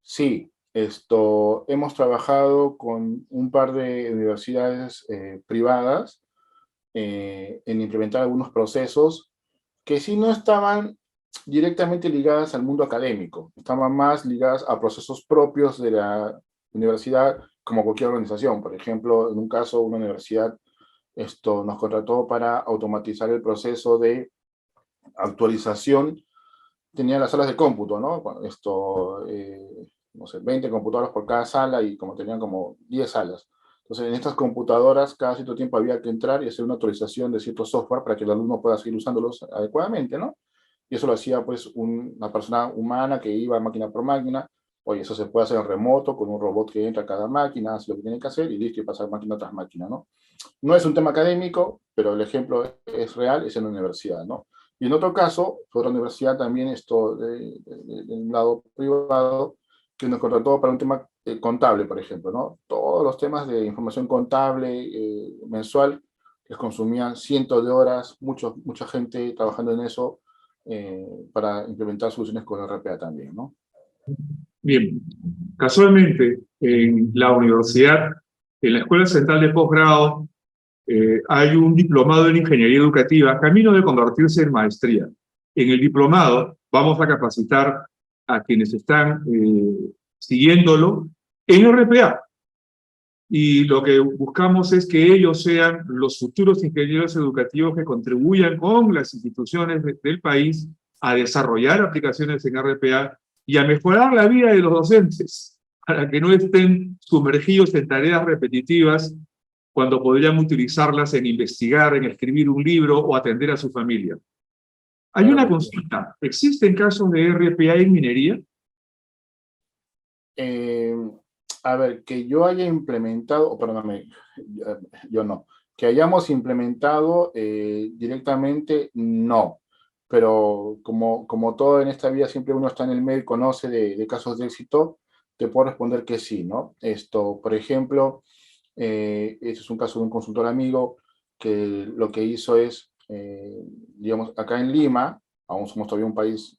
Sí, hemos trabajado con un par de universidades privadas en implementar algunos procesos que sí no estaban directamente ligadas al mundo académico, estaban más ligadas a procesos propios de la universidad, como cualquier organización. Por ejemplo, en un caso, una universidad nos contrató para automatizar el proceso de actualización. Tenía las salas de cómputo, ¿no? No sé, 20 computadoras por cada sala y como tenían como 10 salas. Entonces, en estas computadoras, cada cierto tiempo había que entrar y hacer una actualización de cierto software para que el alumno pueda seguir usándolos adecuadamente, ¿no? Y eso lo hacía, pues, una persona humana que iba máquina por máquina. Oye, eso se puede hacer en remoto, con un robot que entra a cada máquina, hace lo que tiene que hacer y listo, y pasa máquina tras máquina, ¿no? No es un tema académico, pero el ejemplo es real, es en la universidad, ¿no? Y en otro caso, fue otra universidad también, de un lado privado, que nos contrató para un tema contable, por ejemplo, ¿no? Todos los temas de información contable mensual les consumían cientos de horas, mucha gente trabajando en eso para implementar soluciones con RPA también, ¿no? Bien, casualmente en la universidad, en la Escuela Central de Posgrado, hay un diplomado en Ingeniería Educativa, camino de convertirse en maestría. En el diplomado vamos a capacitar a quienes están siguiéndolo en RPA. Y lo que buscamos es que ellos sean los futuros ingenieros educativos que contribuyan con las instituciones del país a desarrollar aplicaciones en RPA y a mejorar la vida de los docentes, para que no estén sumergidos en tareas repetitivas cuando podrían utilizarlas en investigar, en escribir un libro o atender a su familia. Hay Claro una que sí. consulta. ¿Existen casos de RPA en minería? A ver, que yo haya implementado, perdóname, yo no, que hayamos implementado directamente, no. Pero como todo en esta vida, siempre uno está en el medio y conoce de casos de éxito, te puedo responder que sí, ¿no? Por ejemplo, ese es un caso de un consultor amigo que lo que hizo es, digamos, acá en Lima, aún somos todavía un país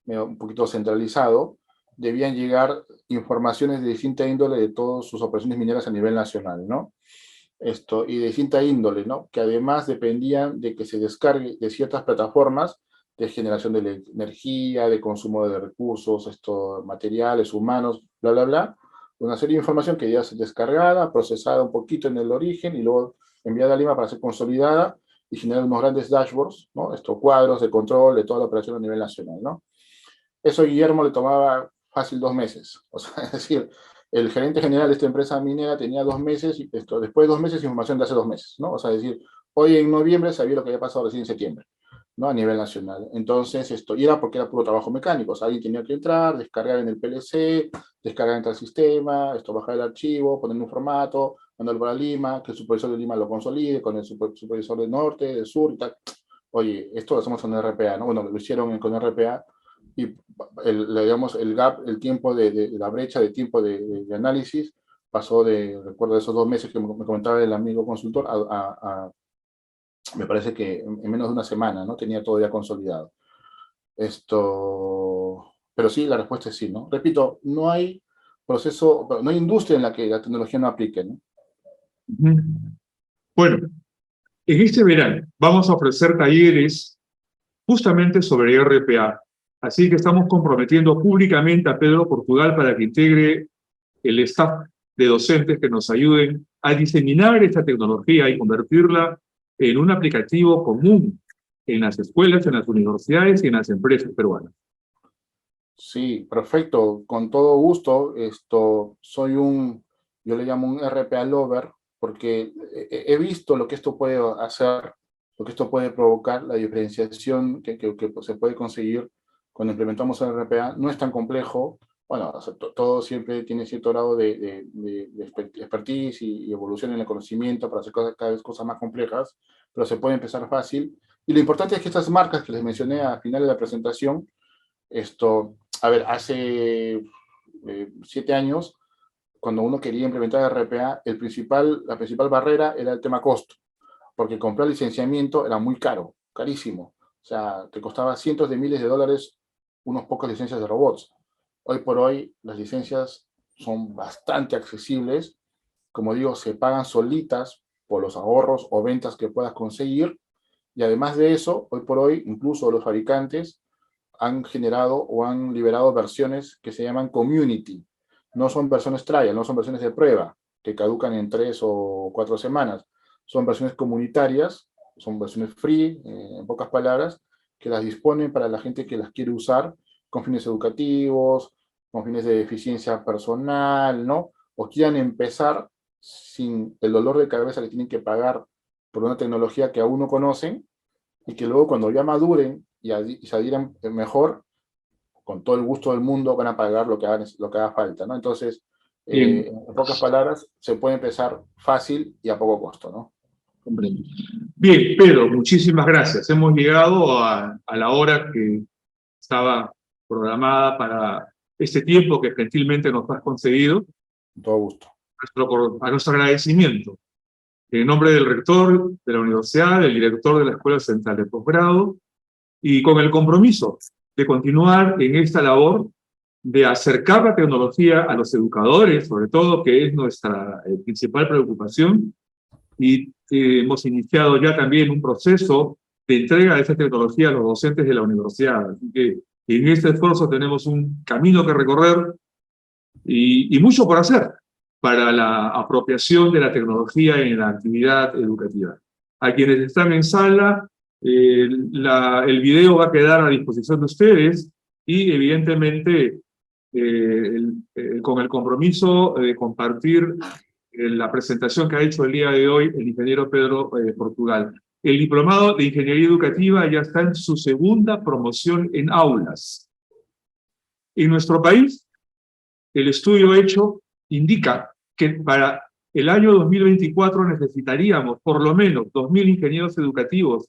un poquito centralizado, debían llegar informaciones de distinta índole de todas sus operaciones mineras a nivel nacional, ¿no? Y de distinta índole, ¿no? Que además dependían de que se descargue de ciertas plataformas de generación de energía, de consumo de recursos, materiales, humanos, bla, bla, bla. Una serie de información que ya se descargada, procesada un poquito en el origen y luego enviada a Lima para ser consolidada y generar unos grandes dashboards, ¿no? Estos cuadros de control de toda la operación a nivel nacional, ¿no? Eso a Guillermo le tomaba fácil 2 meses. O sea, es decir, el gerente general de esta empresa minera tenía 2 meses, y después de 2 meses, información de hace 2 meses, ¿no? O sea, es decir, hoy en noviembre sabía lo que había pasado recién en septiembre, ¿no? A nivel nacional. Entonces, y era porque era puro trabajo mecánico, o sea, alguien tenía que entrar, descargar en el PLC, descargar en tal sistema, bajar el archivo, poner un formato, mandarlo para Lima, que el supervisor de Lima lo consolide con el supervisor del norte, del sur y tal. Oye, esto lo hacemos con RPA, ¿no? Bueno, lo hicieron con RPA, y digamos, el gap, el tiempo la brecha de tiempo de análisis pasó recuerdo, esos 2 meses que me comentaba el amigo consultor, me parece que en menos de una semana, ¿no? Tenía todo ya consolidado. Pero sí, la respuesta es sí, ¿no? Repito, no hay proceso, no hay industria en la que la tecnología no aplique, ¿no? Bueno, en este verano vamos a ofrecer talleres justamente sobre RPA. Así que estamos comprometiendo públicamente a Pedro Portugal para que integre el staff de docentes que nos ayuden a diseminar esta tecnología y convertirla en un aplicativo común en las escuelas, en las universidades y en las empresas peruanas. Sí, perfecto, con todo gusto. Yo le llamo un RPA lover, porque he visto lo que esto puede hacer, lo que esto puede provocar, la diferenciación que se puede conseguir cuando implementamos el RPA. No es tan complejo. Bueno, o sea, todo siempre tiene cierto grado de expertise y evolución en el conocimiento para hacer cada vez cosas más complejas, pero se puede empezar fácil. Y lo importante es que estas marcas que les mencioné al final de la presentación, a ver, hace 7 años, cuando uno quería implementar RPA, la principal barrera era el tema costo, porque comprar licenciamiento era muy caro, carísimo. O sea, te costaba cientos de miles de dólares unas pocas licencias de robots. Hoy por hoy, las licencias son bastante accesibles. Como digo, se pagan solitas por los ahorros o ventas que puedas conseguir. Y además de eso, hoy por hoy, incluso los fabricantes han generado o han liberado versiones que se llaman community. No son versiones trial, no son versiones de prueba que caducan en 3 o 4 semanas. Son versiones comunitarias, son versiones free, en pocas palabras, que las disponen para la gente que las quiere usar con fines educativos, con fines de eficiencia personal, ¿no? O quieran empezar sin el dolor de cabeza que tienen que pagar por una tecnología que aún no conocen, y que luego cuando ya maduren y se adhieran mejor, con todo el gusto del mundo, van a pagar lo que haga falta, ¿no? Entonces, en pocas palabras, se puede empezar fácil y a poco costo, ¿no? Comprendo. Bien, Pedro, muchísimas gracias. Hemos llegado a la hora que estaba programada para este tiempo que gentilmente nos has concedido. Con todo gusto. A nuestro agradecimiento. En nombre del rector de la universidad, del director de la Escuela Central de Posgrado, y con el compromiso de continuar en esta labor de acercar la tecnología a los educadores, sobre todo, que es nuestra principal preocupación, y hemos iniciado ya también un proceso de entrega de esta tecnología a los docentes de la universidad. Así que en este esfuerzo tenemos un camino que recorrer y mucho por hacer para la apropiación de la tecnología en la actividad educativa. A quienes están en sala, el video va a quedar a disposición de ustedes y evidentemente con el compromiso de compartir la presentación que ha hecho el día de hoy el ingeniero Pedro Portugal. El diplomado de Ingeniería Educativa ya está en su segunda promoción en aulas. En nuestro país, el estudio hecho indica que para el año 2024 necesitaríamos por lo menos 2.000 ingenieros educativos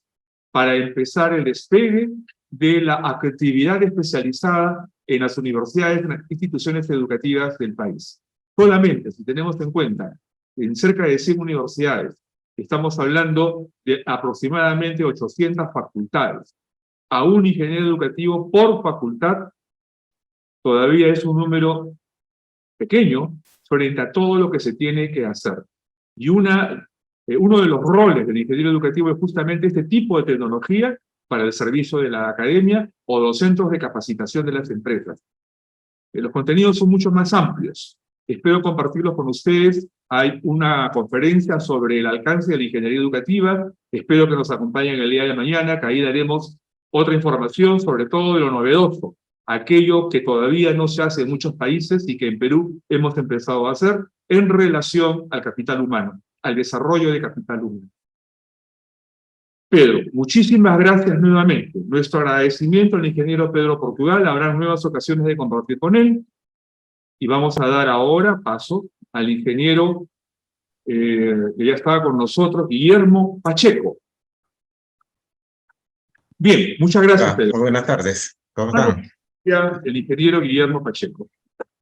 para empezar el despegue de la actividad especializada en las universidades, en las instituciones educativas del país. Solamente, si tenemos en cuenta, en cerca de 100 universidades, estamos hablando de aproximadamente 800 facultades. A un ingeniero educativo por facultad todavía es un número pequeño frente a todo lo que se tiene que hacer. Y uno de los roles del ingeniero educativo es justamente este tipo de tecnología para el servicio de la academia o los centros de capacitación de las empresas. Los contenidos son mucho más amplios. Espero compartirlos con ustedes. Hay una conferencia sobre el alcance de la ingeniería educativa. Espero que nos acompañen el día de mañana, que ahí daremos otra información, sobre todo de lo novedoso aquello que todavía no se hace en muchos países y que en Perú hemos empezado a hacer en relación al capital humano, al desarrollo de capital humano. Pedro, muchísimas gracias nuevamente. Nuestro agradecimiento al ingeniero Pedro Portugal. Habrá nuevas ocasiones de compartir con él. Y vamos a dar ahora paso al ingeniero que ya estaba con nosotros, Guillermo Pacheco. Bien, muchas gracias, Pedro. Muy buenas tardes. ¿Cómo están? El ingeniero Guillermo Pacheco.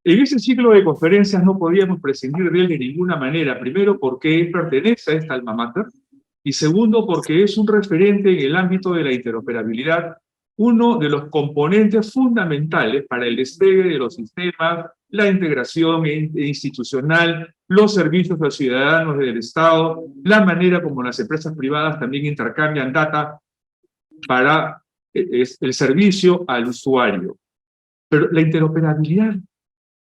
En ese ciclo de conferencias no podíamos prescindir de él de ninguna manera. Primero, porque él pertenece a esta alma mater. Y segundo, porque es un referente en el ámbito de la interoperabilidad, uno de los componentes fundamentales para el despegue de los sistemas, la integración institucional, los servicios a los ciudadanos del Estado, la manera como las empresas privadas también intercambian data para el servicio al usuario. Pero la interoperabilidad,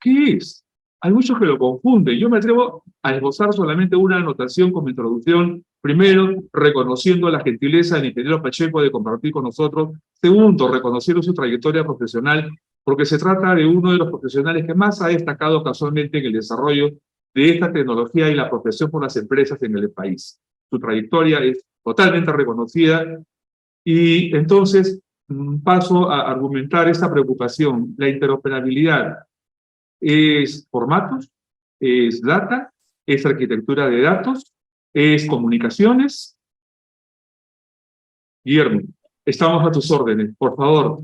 ¿qué es? Hay muchos que lo confunden. Yo me atrevo a esbozar solamente una anotación como introducción. Primero, reconociendo la gentileza del ingeniero Pacheco de compartir con nosotros. Segundo, reconociendo su trayectoria profesional, porque se trata de uno de los profesionales que más ha destacado casualmente en el desarrollo de esta tecnología y la protección por las empresas en el país. Su trayectoria es totalmente reconocida y entonces paso a argumentar esta preocupación. La interoperabilidad es formatos, es data, es arquitectura de datos, es comunicaciones. Guillermo, estamos a tus órdenes, por favor.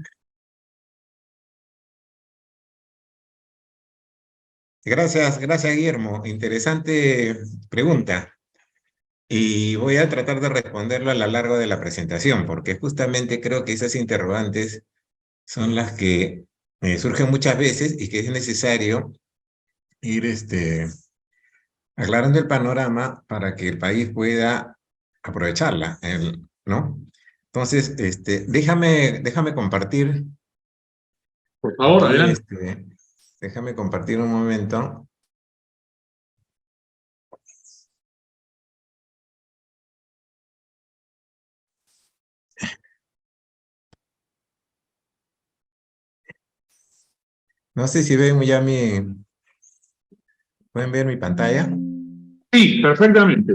Gracias, Guillermo. Interesante pregunta. Y voy a tratar de responderlo a lo largo de la presentación, porque justamente creo que esas interrogantes son las que surgen muchas veces y que es necesario ir aclarando el panorama para que el país pueda aprovecharla, ¿no? Entonces, déjame compartir. Por favor, Aquí, adelante. Déjame compartir un momento. No sé si ven ya ¿pueden ver mi pantalla? Sí, perfectamente.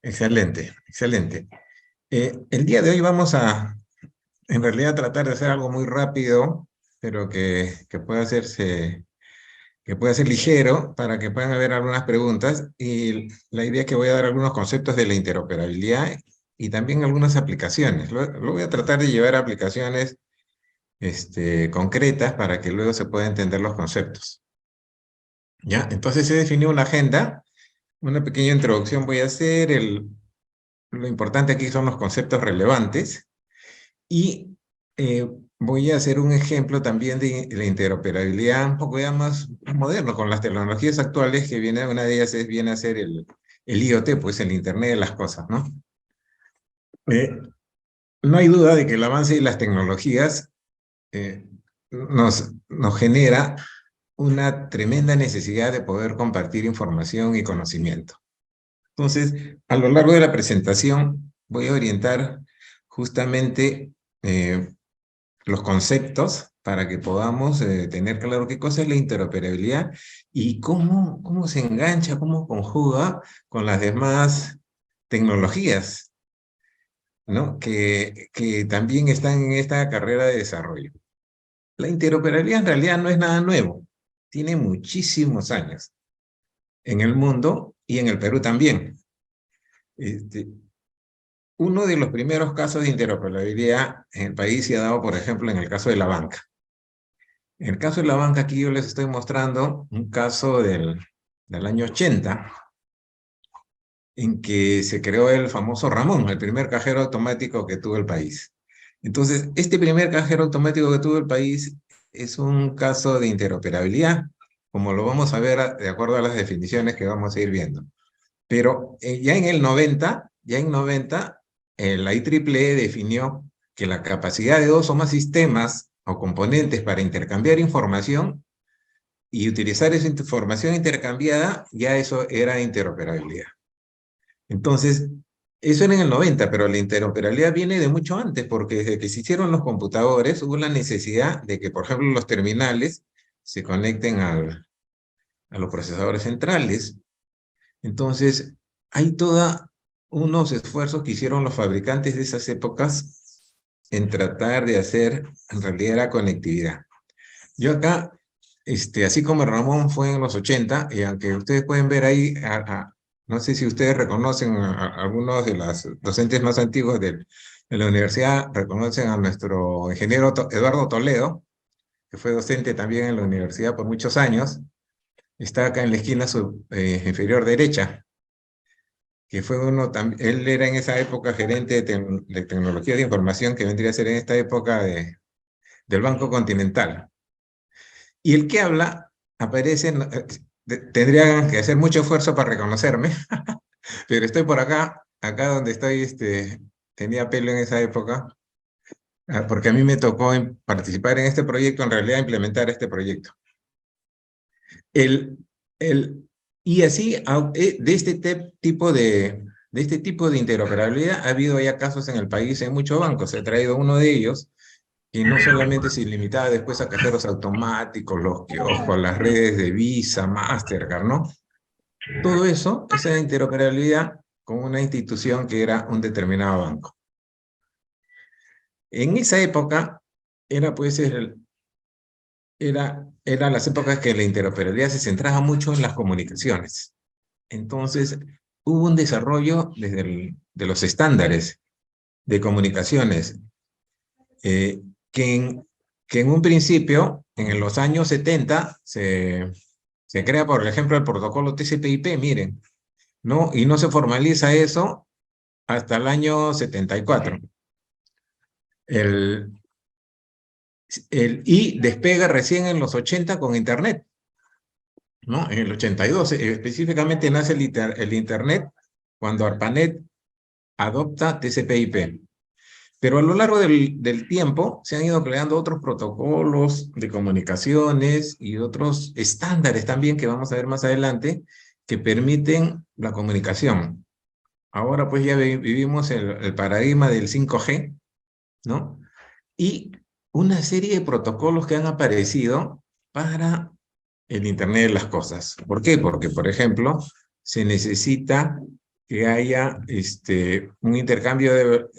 Excelente, excelente. El día de hoy vamos a, en realidad, tratar de hacer algo muy rápido, pero que pueda ser ligero para que puedan haber algunas preguntas. Y la idea es que voy a dar algunos conceptos de la interoperabilidad y también algunas aplicaciones. Lo voy a tratar de llevar a aplicaciones concretas para que luego se puedan entender los conceptos. ¿Ya? Entonces he definido una agenda, una pequeña introducción voy a hacer, lo importante aquí son los conceptos relevantes, y voy a hacer un ejemplo también de la interoperabilidad un poco ya más moderno, con las tecnologías actuales que una de ellas viene a ser el IoT, pues el Internet de las cosas, ¿no? No hay duda de que el avance de las tecnologías nos genera una tremenda necesidad de poder compartir información y conocimiento. Entonces, a lo largo de la presentación voy a orientar justamente los conceptos para que podamos tener claro qué cosa es la interoperabilidad y cómo se engancha, cómo conjuga con las demás tecnologías, ¿no? que también están en esta carrera de desarrollo. La interoperabilidad en realidad no es nada nuevo, tiene muchísimos años en el mundo y en el Perú también. Uno de los primeros casos de interoperabilidad en el país se ha dado, por ejemplo, en el caso de la banca. En el caso de la banca, aquí yo les estoy mostrando un caso del año 80, en que se creó el famoso Ramón, el primer cajero automático que tuvo el país. Entonces, este primer cajero automático que tuvo el país es un caso de interoperabilidad, como lo vamos a ver de acuerdo a las definiciones que vamos a ir viendo. Pero ya en el 90, la IEEE definió que la capacidad de 2 o más sistemas o componentes para intercambiar información y utilizar esa información intercambiada, ya eso era interoperabilidad. Entonces, Eso era en el 90, pero la interoperabilidad viene de mucho antes, porque desde que se hicieron los computadores hubo la necesidad de que, por ejemplo, los terminales se conecten a los procesadores centrales. Entonces, hay todos unos esfuerzos que hicieron los fabricantes de esas épocas en tratar de hacer, en realidad, la conectividad. Yo acá, así como Ramón fue en los 80, y aunque ustedes pueden ver ahí, no sé si ustedes reconocen a algunos de los docentes más antiguos de la universidad, reconocen a nuestro ingeniero Eduardo Toledo, que fue docente también en la universidad por muchos años. Está acá en la esquina inferior derecha, que fue él era en esa época gerente de tecnología de información, que vendría a ser en esta época del Banco Continental. Y el que habla aparece, tendrían que hacer mucho esfuerzo para reconocerme, pero estoy por acá donde estoy, tenía pelo en esa época, porque a mí me tocó participar en este proyecto, en realidad implementar este proyecto. Y así, de este tipo de interoperabilidad, ha habido ya casos en el país en muchos bancos. He traído uno de ellos, y no solamente se limitaba después a cajeros automáticos, los kioscos, las redes de Visa, Mastercard, ¿no? Todo eso, esa interoperabilidad con una institución que era un determinado banco. En esa época, era las épocas que la interoperabilidad se centraba mucho en las comunicaciones. Entonces, hubo un desarrollo de los estándares de comunicaciones, que en un principio, en los años 70, se crea, por ejemplo, el protocolo TCP/IP, miren, ¿no? Y no se formaliza eso hasta el año 74. Y despega recién en los 80 con Internet, ¿no? En el 82, específicamente nace el Internet cuando ARPANET adopta TCP/IP. Pero a lo largo del tiempo se han ido creando otros protocolos de comunicaciones y otros estándares también que vamos a ver más adelante que permiten la comunicación. Ahora pues ya vivimos el paradigma del 5G, ¿no? Y una serie de protocolos que han aparecido para el Internet de las cosas. ¿Por qué? Porque, por ejemplo, se necesita que haya un intercambio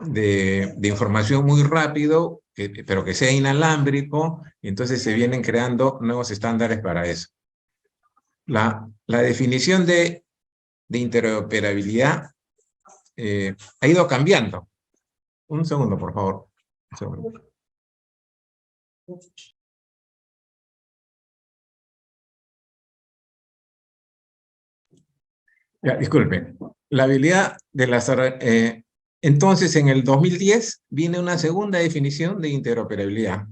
de información muy rápido, pero que sea inalámbrico, y entonces se vienen creando nuevos estándares para eso. La definición de interoperabilidad ha ido cambiando. Un segundo, por favor. Un segundo. Ya, disculpen. La habilidad de las... entonces, en el 2010 viene una segunda definición de interoperabilidad.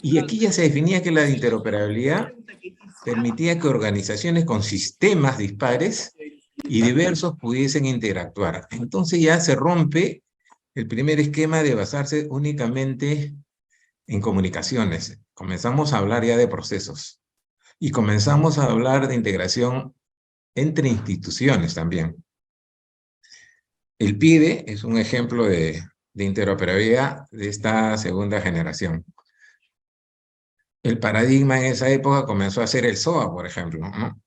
Y aquí ya se definía que la interoperabilidad permitía que organizaciones con sistemas dispares y diversos pudiesen interactuar. Entonces ya se rompe el primer esquema de basarse únicamente en comunicaciones. Comenzamos a hablar ya de procesos. Y comenzamos a hablar de integración entre instituciones también. El PIDE es un ejemplo de interoperabilidad de esta segunda generación. El paradigma en esa época comenzó a ser el SOA, por ejemplo, ¿no?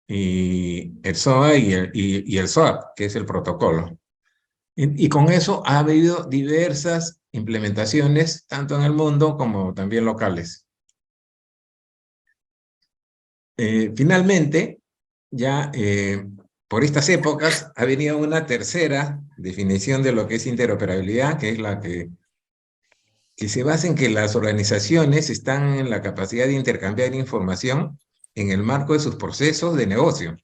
Y el SOA y el SOAP, que es el protocolo. Y con eso ha habido diversas implementaciones, tanto en el mundo como también locales. Finalmente, ya por estas épocas ha venido una tercera definición de lo que es interoperabilidad, que es la que se basa en que las organizaciones están en la capacidad de intercambiar información en el marco de sus procesos de negocio.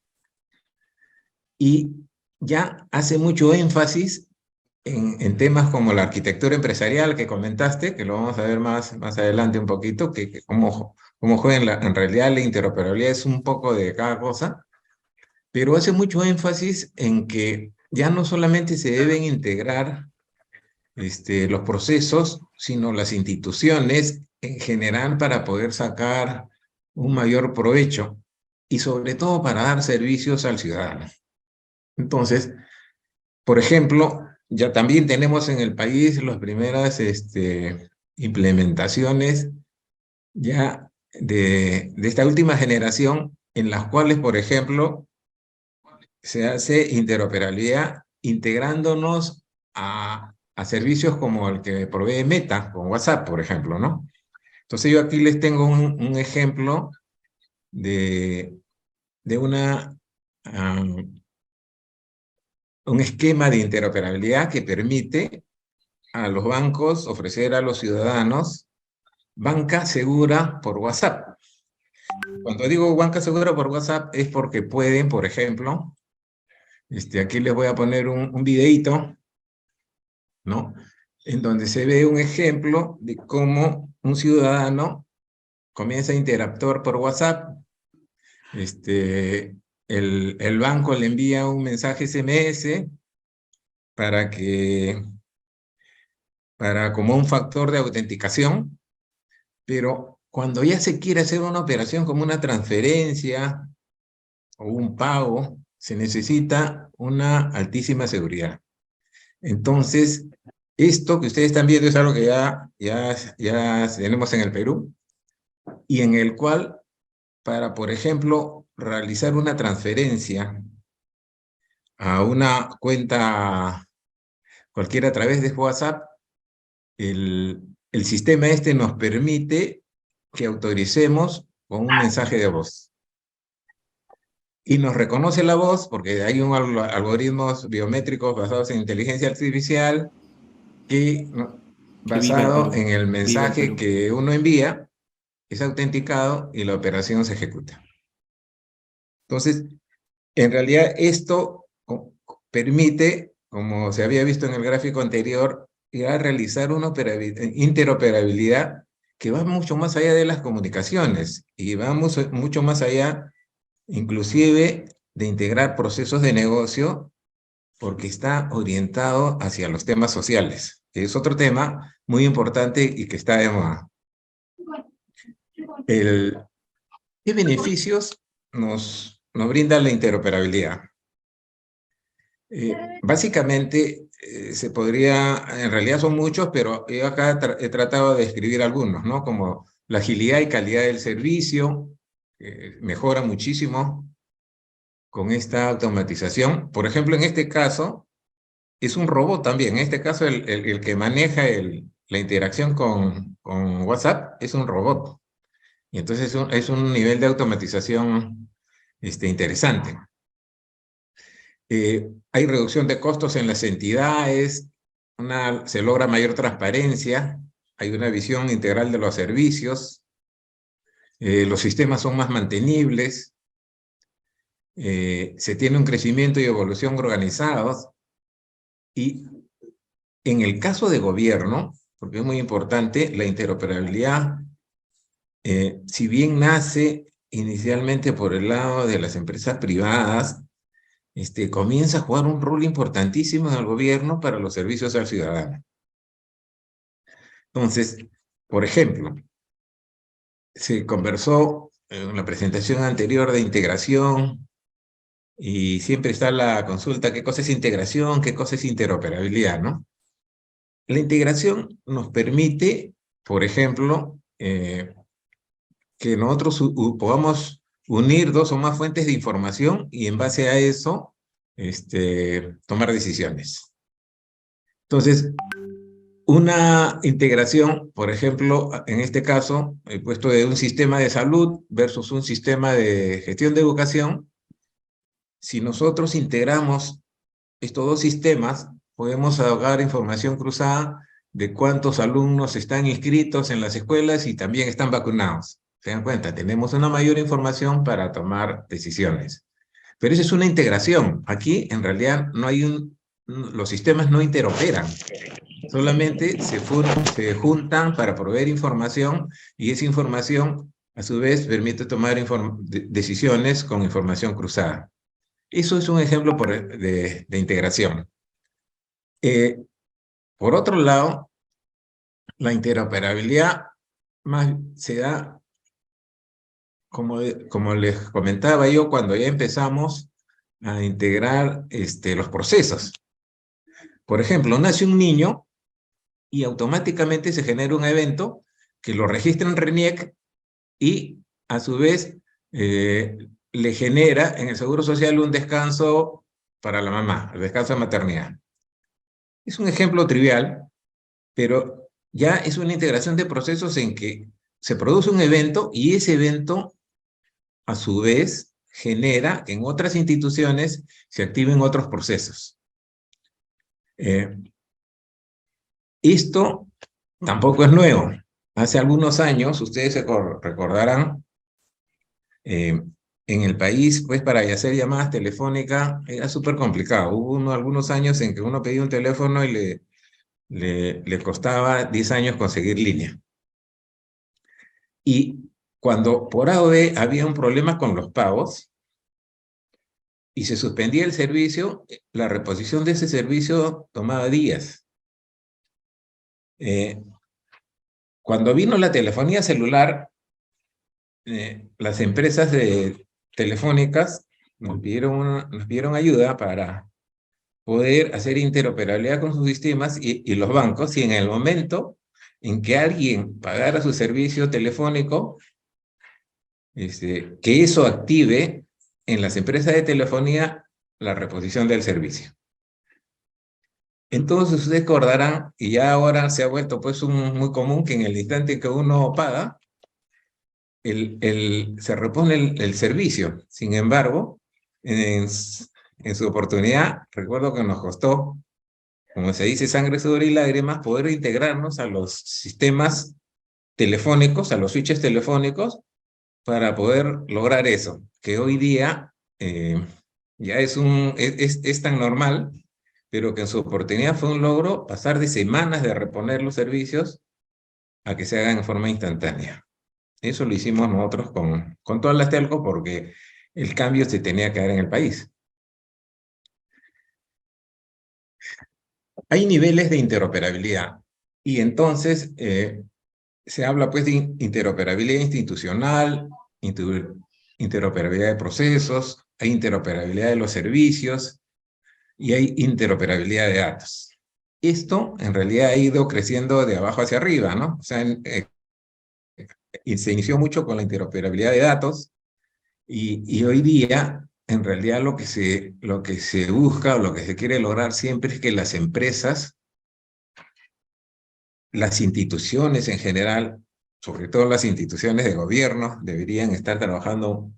Y ya hace mucho énfasis en temas como la arquitectura empresarial que comentaste, que lo vamos a ver más adelante un poquito, que cómo juega en realidad la interoperabilidad es un poco de cada cosa, pero hace mucho énfasis en que ya no solamente se deben integrar los procesos, sino las instituciones en general para poder sacar un mayor provecho y sobre todo para dar servicios al ciudadano. Entonces, por ejemplo, ya también tenemos en el país las primeras implementaciones ya de esta última generación, en las cuales, por ejemplo, se hace interoperabilidad integrándonos a servicios como el que provee Meta, con WhatsApp, por ejemplo, ¿no? Entonces yo aquí les tengo un ejemplo de un esquema de interoperabilidad que permite a los bancos ofrecer a los ciudadanos banca segura por WhatsApp. Cuando digo banca segura por WhatsApp es porque pueden, por ejemplo, aquí les voy a poner un videíto, ¿no? En donde se ve un ejemplo de cómo un ciudadano comienza a interactuar por WhatsApp. El banco le envía un mensaje SMS como un factor de autenticación, pero cuando ya se quiere hacer una operación como una transferencia o un pago, se necesita una altísima seguridad. Entonces, esto que ustedes están viendo es algo que ya tenemos en el Perú, y en el cual, para, por ejemplo, realizar una transferencia a una cuenta cualquiera a través de WhatsApp, el sistema nos permite que autoricemos con un mensaje de voz. Y nos reconoce la voz porque hay algoritmos biométricos basados en inteligencia artificial que, basado en el mensaje que uno envía, es autenticado y la operación se ejecuta. Entonces, en realidad esto permite, como se había visto en el gráfico anterior, a realizar una interoperabilidad que va mucho más allá de las comunicaciones y va mucho más allá, inclusive, de integrar procesos de negocio, porque está orientado hacia los temas sociales, que es otro tema muy importante y que está de moda. ¿Qué beneficios nos brinda la interoperabilidad? Básicamente, en realidad son muchos, pero yo acá he tratado de describir algunos, ¿no? Como la agilidad y calidad del servicio, mejora muchísimo con esta automatización. Por ejemplo, en este caso, es un robot también. En este caso, el que maneja la interacción con WhatsApp es un robot. Y entonces es un nivel de automatización interesante. Hay reducción de costos en las entidades, se logra mayor transparencia, hay una visión integral de los servicios, los sistemas son más mantenibles, se tiene un crecimiento y evolución organizados, y en el caso de gobierno, porque es muy importante, la interoperabilidad, si bien nace inicialmente por el lado de las empresas privadas, comienza a jugar un rol importantísimo en el gobierno para los servicios al ciudadano. Entonces, por ejemplo, se conversó en la presentación anterior de integración, y siempre está la consulta, ¿qué cosa es integración? ¿Qué cosa es interoperabilidad? ¿No? La integración nos permite, por ejemplo, que nosotros podamos unir dos o más fuentes de información y en base a eso tomar decisiones. Entonces, una integración, por ejemplo, en este caso, he puesto de un sistema de salud versus un sistema de gestión de educación. Si nosotros integramos estos dos sistemas, podemos ahogar información cruzada de cuántos alumnos están inscritos en las escuelas y también están vacunados. ¿Se dan cuenta? Tenemos una mayor información para tomar decisiones. Pero esa es una integración. Aquí, en realidad, los sistemas no interoperan. Solamente se juntan para proveer información, y esa información, a su vez, permite tomar decisiones con información cruzada. Eso es un ejemplo de integración. Por otro lado, la interoperabilidad se da, como les comentaba yo, cuando ya empezamos a integrar los procesos. Por ejemplo, nace un niño y automáticamente se genera un evento que lo registra en RENIEC y a su vez le genera en el Seguro Social un descanso para la mamá, el descanso de maternidad. Es un ejemplo trivial, pero ya es una integración de procesos en que se produce un evento y ese evento a su vez genera que en otras instituciones se activen otros procesos. Esto tampoco es nuevo. Hace algunos años, ustedes se recordarán, en el país, pues para hacer llamadas telefónicas era súper complicado. Hubo algunos años en que uno pedía un teléfono y le costaba 10 años conseguir línea. Y cuando por A o B había un problema con los pagos y se suspendía el servicio, la reposición de ese servicio tomaba días. Cuando vino la telefonía celular, las empresas telefónicas nos pidieron ayuda para poder hacer interoperabilidad con sus sistemas y los bancos, y en el momento en que alguien pagara su servicio telefónico, que eso active en las empresas de telefonía la reposición del servicio. Entonces ustedes recordarán, y ya ahora se ha vuelto pues muy común que en el instante que uno paga, se repone el servicio. Sin embargo, en su oportunidad, recuerdo que nos costó, como se dice, sangre, sudor y lágrimas, poder integrarnos a los sistemas telefónicos, a los switches telefónicos, para poder lograr eso, que hoy día ya es tan normal, pero que en su oportunidad fue un logro pasar de semanas de reponer los servicios a que se hagan en forma instantánea. Eso lo hicimos nosotros con todas las telcos porque el cambio se tenía que dar en el país. Hay niveles de interoperabilidad y entonces se habla pues de interoperabilidad institucional, interoperabilidad de procesos, hay interoperabilidad de los servicios y hay interoperabilidad de datos. Esto en realidad ha ido creciendo de abajo hacia arriba, ¿no? O sea, y se inició mucho con la interoperabilidad de datos y hoy día en realidad lo que se busca o lo que se quiere lograr siempre es que las empresas, las instituciones en general, sobre todo las instituciones de gobierno, deberían estar trabajando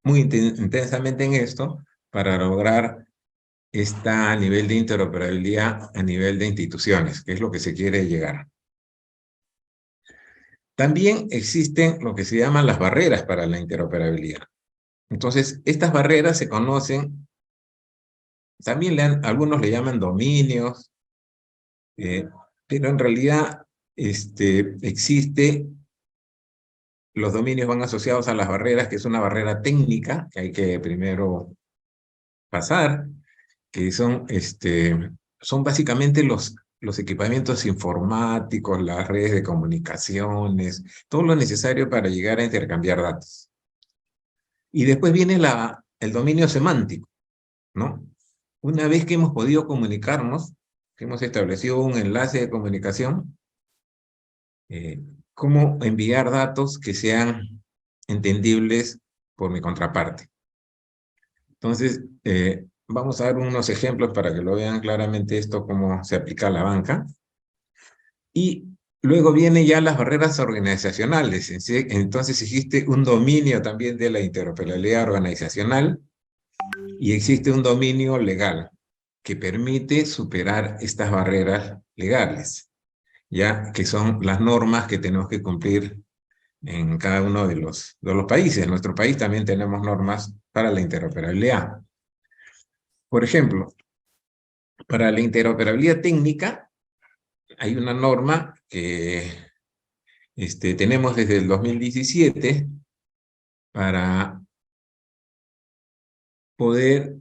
muy intensamente en esto para lograr este nivel de interoperabilidad a nivel de instituciones, que es lo que se quiere llegar. También existen lo que se llaman las barreras para la interoperabilidad. Entonces, estas barreras se conocen, también algunos le llaman dominios, pero en realidad los dominios van asociados a las barreras, que es una barrera técnica que hay que primero pasar, que son básicamente los equipamientos informáticos, las redes de comunicaciones, todo lo necesario para llegar a intercambiar datos. Y después viene el dominio semántico, ¿no? Una vez que hemos podido comunicarnos, que hemos establecido un enlace de comunicación, cómo enviar datos que sean entendibles por mi contraparte. Entonces, vamos a dar unos ejemplos para que lo vean claramente esto, cómo se aplica a la banca. Y luego vienen ya las barreras organizacionales. Entonces existe un dominio también de la interoperabilidad organizacional y existe un dominio legal que permite superar estas barreras legales, ya que son las normas que tenemos que cumplir en cada uno de los países. En nuestro país también tenemos normas para la interoperabilidad. Por ejemplo, para la interoperabilidad técnica hay una norma que tenemos desde el 2017 para poder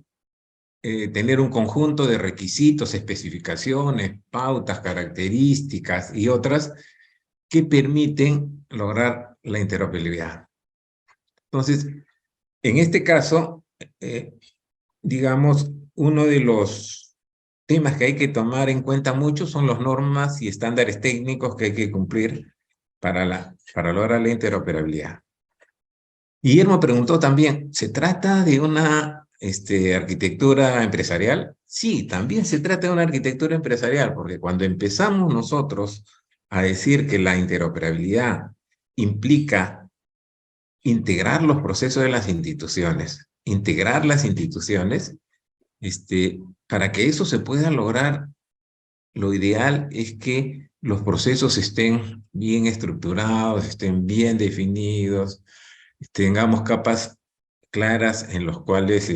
tener un conjunto de requisitos, especificaciones, pautas, características y otras que permiten lograr la interoperabilidad. Entonces, en este caso, digamos, uno de los temas que hay que tomar en cuenta mucho son las normas y estándares técnicos que hay que cumplir para lograr la interoperabilidad. Guillermo preguntó también, ¿se trata de una arquitectura empresarial? Sí, también se trata de una arquitectura empresarial, porque cuando empezamos nosotros a decir que la interoperabilidad implica integrar los procesos de las instituciones, integrar las instituciones, para que eso se pueda lograr, lo ideal es que los procesos estén bien estructurados, estén bien definidos, tengamos capas claras en los cuales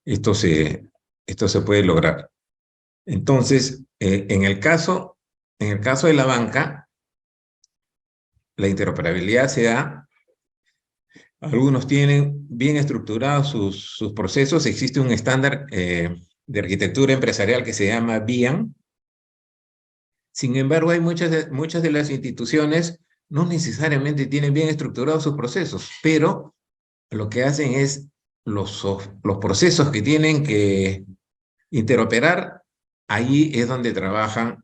esto se puede lograr. Entonces, en el caso de la banca, la interoperabilidad se da. Algunos tienen bien estructurados sus procesos. Existe un estándar de arquitectura empresarial que se llama BIAN. Sin embargo, hay muchas de las instituciones no necesariamente tienen bien estructurados sus procesos, pero lo que hacen es los procesos que tienen que interoperar, ahí es donde trabajan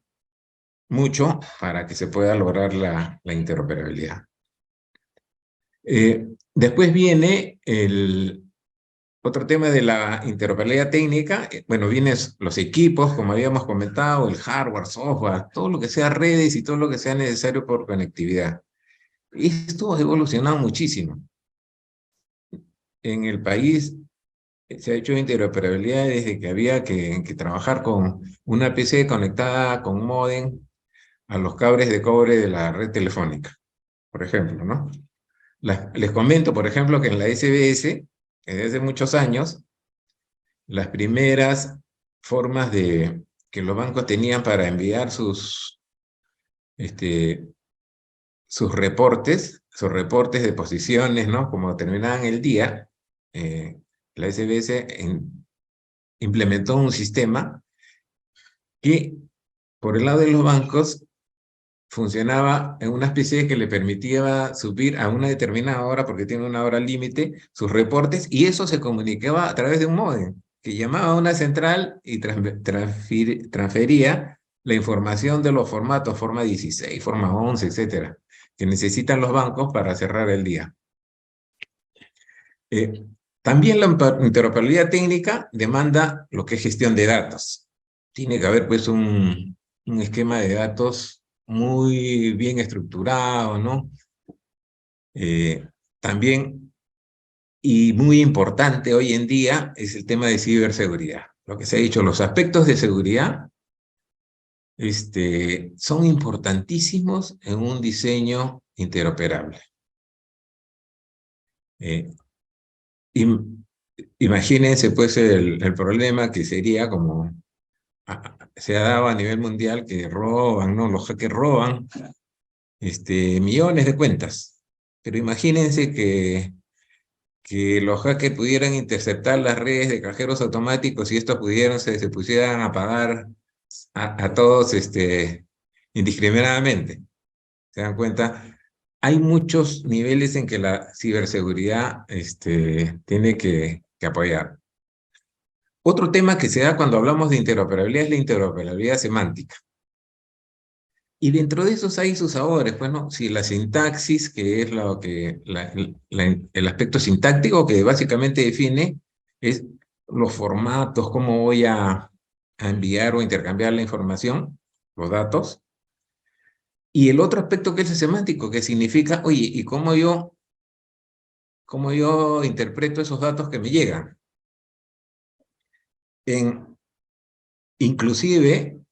mucho para que se pueda lograr la interoperabilidad. Después viene otro tema de la interoperabilidad técnica. Bueno, vienen los equipos, como habíamos comentado, el hardware, software, todo lo que sea redes y todo lo que sea necesario por conectividad. Esto ha evolucionado muchísimo. En el país se ha hecho interoperabilidad desde que había que trabajar con una PC conectada con módem a los cables de cobre de la red telefónica, por ejemplo, ¿no? Les comento, por ejemplo, que en la SBS, desde hace muchos años, las primeras formas que los bancos tenían para enviar sus reportes de posiciones, ¿no? Como terminaban el día, la SBS implementó un sistema que, por el lado de los bancos, funcionaba en una especie que le permitía subir a una determinada hora, porque tiene una hora límite, sus reportes, y eso se comunicaba a través de un módem, que llamaba a una central y transfería la información de los formatos, forma 16, forma 11, etcétera, que necesitan los bancos para cerrar el día. También la interoperabilidad técnica demanda lo que es gestión de datos. Tiene que haber pues un esquema de datos muy bien estructurado, ¿no? También, y muy importante hoy en día, es el tema de ciberseguridad. Lo que se ha dicho, los aspectos de seguridad son importantísimos en un diseño interoperable. Imagínense pues el problema que sería como se ha dado a nivel mundial, que roban, ¿no? Los hackers roban millones de cuentas. Pero imagínense que los hackers pudieran interceptar las redes de cajeros automáticos y estos se pusieran a pagar a todos indiscriminadamente. ¿Se dan cuenta? Hay muchos niveles en que la ciberseguridad tiene que apoyar. Otro tema que se da cuando hablamos de interoperabilidad es la interoperabilidad semántica. Y dentro de esos hay sus sabores, bueno, si la sintaxis, que es el aspecto sintáctico que básicamente define es los formatos, cómo voy a enviar o intercambiar la información, los datos. Y el otro aspecto que es el semántico, que significa, oye, ¿y cómo yo interpreto esos datos que me llegan? Inclusive,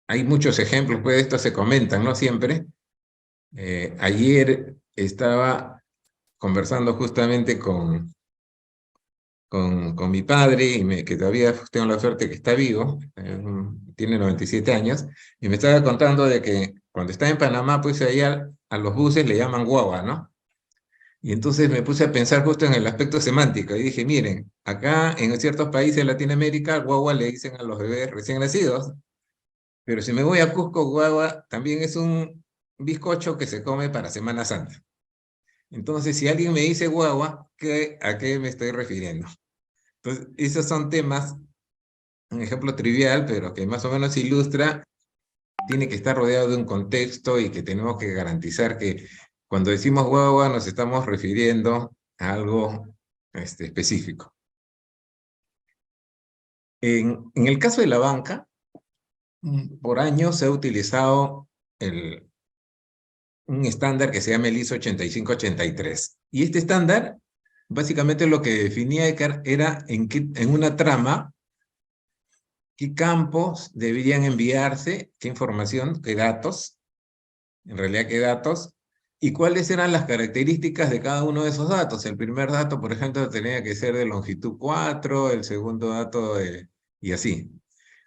hay muchos ejemplos, pues estos se comentan, ¿no? Siempre. Ayer estaba conversando justamente con mi padre, que todavía tengo la suerte que está vivo, tiene 97 años, y me estaba contando de que cuando está en Panamá, pues allá a los buses le llaman guagua, ¿no? Y entonces me puse a pensar justo en el aspecto semántico, y dije, miren, acá en ciertos países de Latinoamérica, guagua le dicen a los bebés recién nacidos, pero si me voy a Cusco, guagua también es un bizcocho que se come para Semana Santa. Entonces, si alguien me dice guagua, ¿a qué me estoy refiriendo? Entonces, esos son temas, un ejemplo trivial, pero que más o menos ilustra, tiene que estar rodeado de un contexto y que tenemos que garantizar que cuando decimos guagua nos estamos refiriendo a algo específico. En el caso de la banca, por años se ha utilizado un estándar que se llama el ISO 8583. Y este estándar, básicamente lo que definía era en una trama qué campos deberían enviarse, qué información, qué datos, en realidad qué datos, y cuáles eran las características de cada uno de esos datos. El primer dato, por ejemplo, tenía que ser de longitud 4, el segundo dato y así.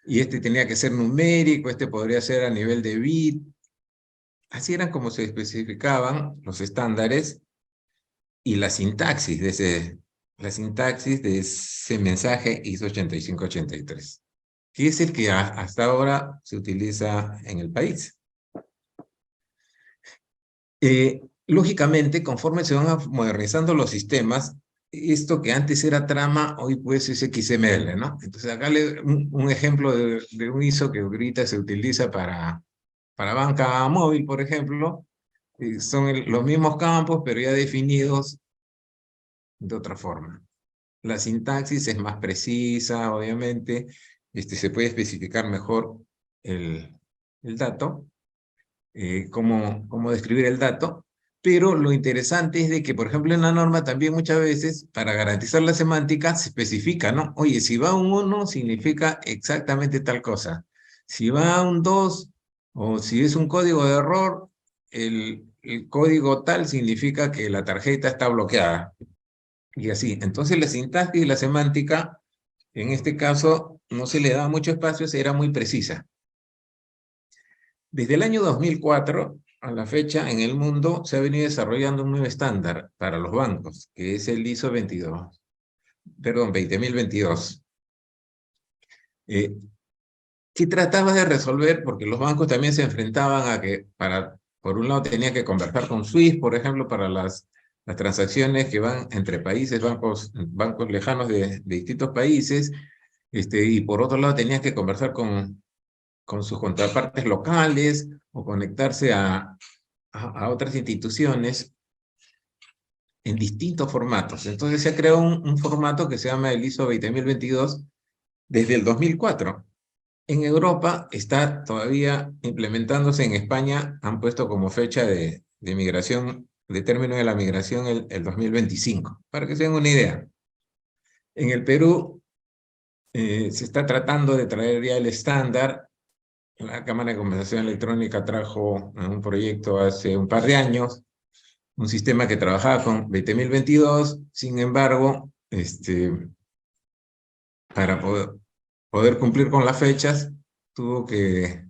Y este tenía que ser numérico, este podría ser a nivel de bit. Así eran como se especificaban los estándares y la sintaxis de ese mensaje ISO 8583, que es el que hasta ahora se utiliza en el país. Lógicamente, conforme se van modernizando los sistemas, esto que antes era trama, hoy pues es XML, ¿no? Entonces acá un ejemplo de un ISO que ahorita se utiliza para banca móvil, por ejemplo, son los mismos campos, pero ya definidos de otra forma. La sintaxis es más precisa, obviamente, se puede especificar mejor el dato, cómo describir el dato, pero lo interesante es de que, por ejemplo, en la norma también muchas veces, para garantizar la semántica, se especifica, ¿no? Oye, si va un 1, significa exactamente tal cosa. Si va un 2, o si es un código de error, el código tal significa que la tarjeta está bloqueada. Y así. Entonces la sintaxis y la semántica, en este caso, no se le da mucho espacio, era muy precisa. Desde el año 2004 a la fecha, en el mundo se ha venido desarrollando un nuevo estándar para los bancos, que es el ISO 20022. ¿Qué trataba de resolver? Porque los bancos también se enfrentaban a que, por un lado, tenía que conversar con SWIFT, por ejemplo, para las transacciones que van entre países, bancos lejanos de distintos países, y por otro lado tenías que conversar con sus contrapartes locales o conectarse a otras instituciones en distintos formatos. Entonces se ha creado un formato que se llama el ISO 20022 desde el 2004. En Europa está todavía implementándose. En España han puesto como fecha de migración, de término de la migración, el 2025, para que se den una idea. En el Perú se está tratando de traer ya el estándar. La Cámara de Conversación Electrónica trajo un proyecto hace un par de años, un sistema que trabajaba con 20022, sin embargo, para poder cumplir con las fechas, tuvo que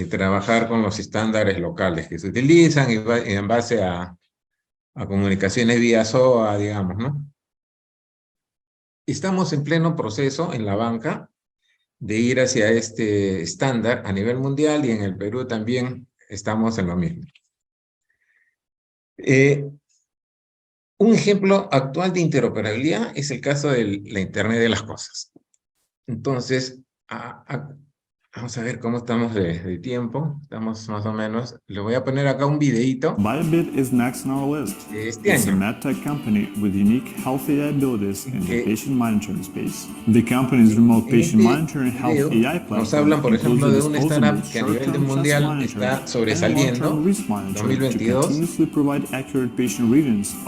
trabajar con los estándares locales que se utilizan y en base a comunicaciones vía SOA, digamos, ¿no? Estamos en pleno proceso en la banca de ir hacia este estándar a nivel mundial, y en el Perú también estamos en lo mismo. Un ejemplo actual de interoperabilidad es el caso de la Internet de las Cosas. Entonces, vamos a ver cómo estamos de tiempo. Estamos más o menos. Le voy a poner acá un videito. Biobit is next on our list. It's a medtech company with unique health AI abilities in the patient monitoring space. The company's remote patient monitoring health AI platform nos hablan, por ejemplo, de una startup que a nivel mundial está sobresaliendo, 2022,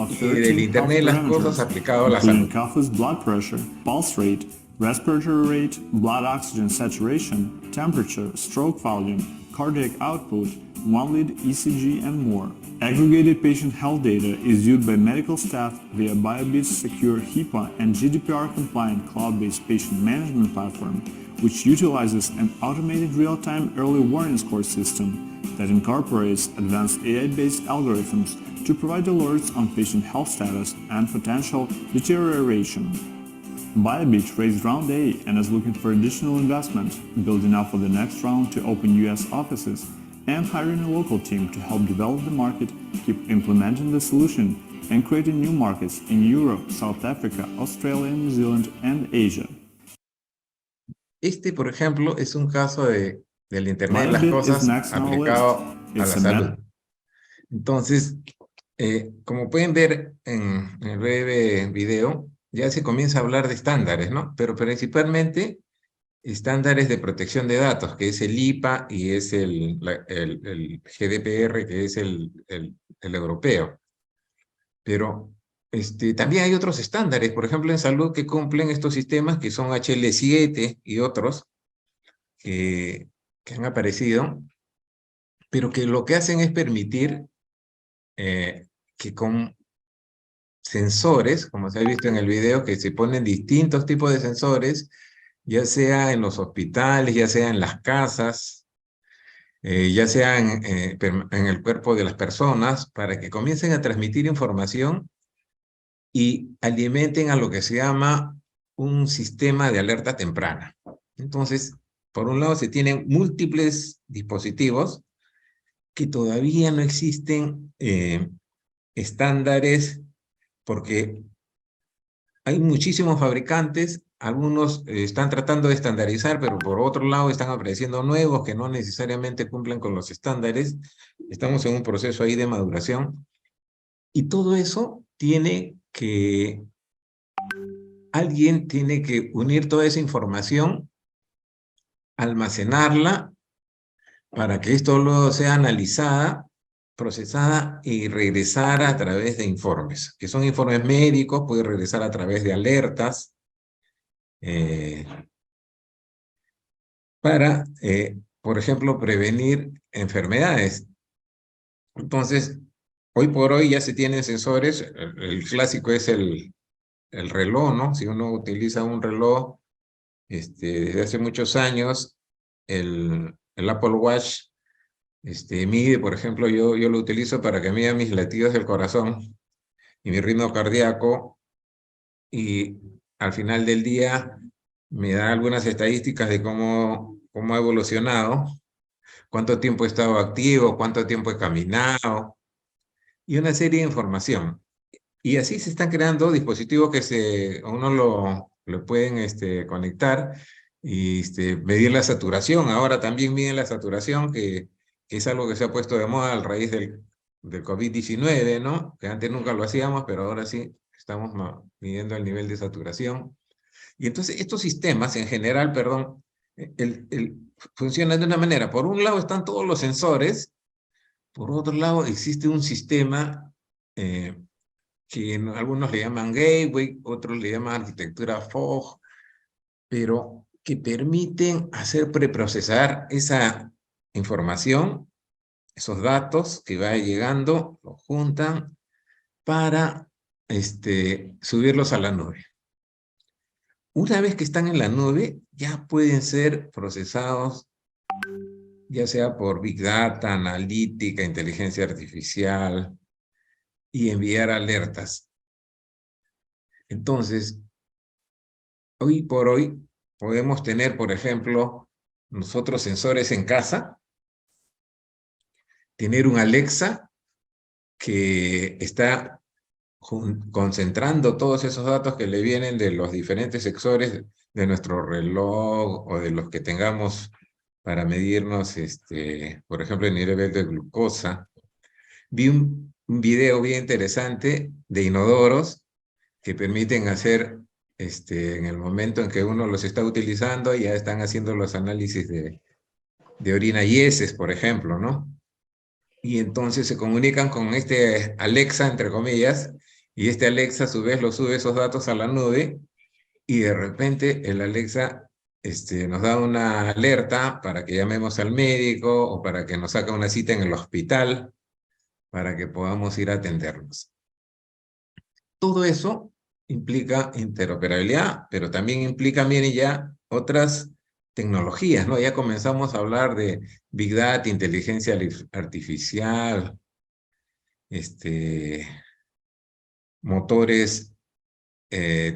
y del Internet de las Cosas aplicado a la salud. Blood pressure, pulse rate, respiratory rate, blood oxygen saturation, temperature, stroke volume, cardiac output, one-lead ECG, and more. Aggregated patient health data is viewed by medical staff via Biobit's secure HIPAA and GDPR-compliant cloud-based patient management platform, which utilizes an automated real-time early warning score system that incorporates advanced AI-based algorithms to provide alerts on patient health status and potential deterioration. Biobit raised round A and is looking for additional investment, building up for the next round to open US offices and hiring a local team to help develop the market keep implementing the solution, and creating new markets in Europe, South Africa, Australia, New Zealand, and Asia. Por ejemplo, es un caso del Internet de las Bybit is cosas next on our aplicado list. a It's la a salud. Entonces, como pueden ver en el breve video, ya se comienza a hablar de estándares, ¿no? Pero principalmente estándares de protección de datos, que es el IPA y es el GDPR, que es el europeo. Pero también hay otros estándares, por ejemplo, en salud que cumplen estos sistemas que son HL7 y otros que han aparecido, pero que lo que hacen es permitir que con sensores, como se ha visto en el video, que se ponen distintos tipos de sensores, ya sea en los hospitales, ya sea en las casas, ya sea en el cuerpo de las personas, para que comiencen a transmitir información y alimenten a lo que se llama un sistema de alerta temprana. Entonces, por un lado se tienen múltiples dispositivos que todavía no existen estándares, porque hay muchísimos fabricantes, algunos están tratando de estandarizar, pero por otro lado están apareciendo nuevos que no necesariamente cumplen con los estándares. Estamos en un proceso ahí de maduración. Y todo eso alguien tiene que unir toda esa información, almacenarla, para que esto luego sea analizada, procesada y regresar a través de informes, que son informes médicos, puede regresar a través de alertas, para, por ejemplo, prevenir enfermedades. Entonces, hoy por hoy ya se tienen sensores, el clásico es el reloj, ¿no? Si uno utiliza un reloj, desde hace muchos años, el Apple Watch, mide, por ejemplo, yo lo utilizo para que mida mis latidos del corazón y mi ritmo cardíaco, y al final del día me da algunas estadísticas de cómo ha evolucionado, cuánto tiempo he estado activo, cuánto tiempo he caminado, y una serie de información. Y así se están creando dispositivos que uno lo pueden conectar y medir la saturación. Ahora también miden la saturación, que es algo que se ha puesto de moda a raíz del COVID-19, ¿no? Que antes nunca lo hacíamos, pero ahora sí estamos midiendo el nivel de saturación. Y entonces estos sistemas en general, perdón, funcionan de una manera. Por un lado están todos los sensores, por otro lado existe un sistema que algunos le llaman gateway, otros le llaman arquitectura fog, pero que permiten hacer preprocesar esa información, esos datos que va llegando, los juntan para subirlos a la nube. Una vez que están en la nube, ya pueden ser procesados, ya sea por Big Data, analítica, inteligencia artificial, y enviar alertas. Entonces, hoy por hoy, podemos tener, por ejemplo, nosotros sensores en casa, tener un Alexa que está concentrando todos esos datos que le vienen de los diferentes sensores de nuestro reloj o de los que tengamos para medirnos, por ejemplo, el nivel de glucosa. Vi un video bien interesante de inodoros que permiten hacer, en el momento en que uno los está utilizando, ya están haciendo los análisis de orina y heces, por ejemplo, ¿no? Y entonces se comunican con este Alexa, entre comillas, y este Alexa a su vez lo sube esos datos a la nube, y de repente el Alexa nos da una alerta para que llamemos al médico o para que nos saque una cita en el hospital para que podamos ir a atendernos. Todo eso implica interoperabilidad, pero también implica, miren, ya otras tecnologías, ¿no? Ya comenzamos a hablar de Big Data, inteligencia artificial, motores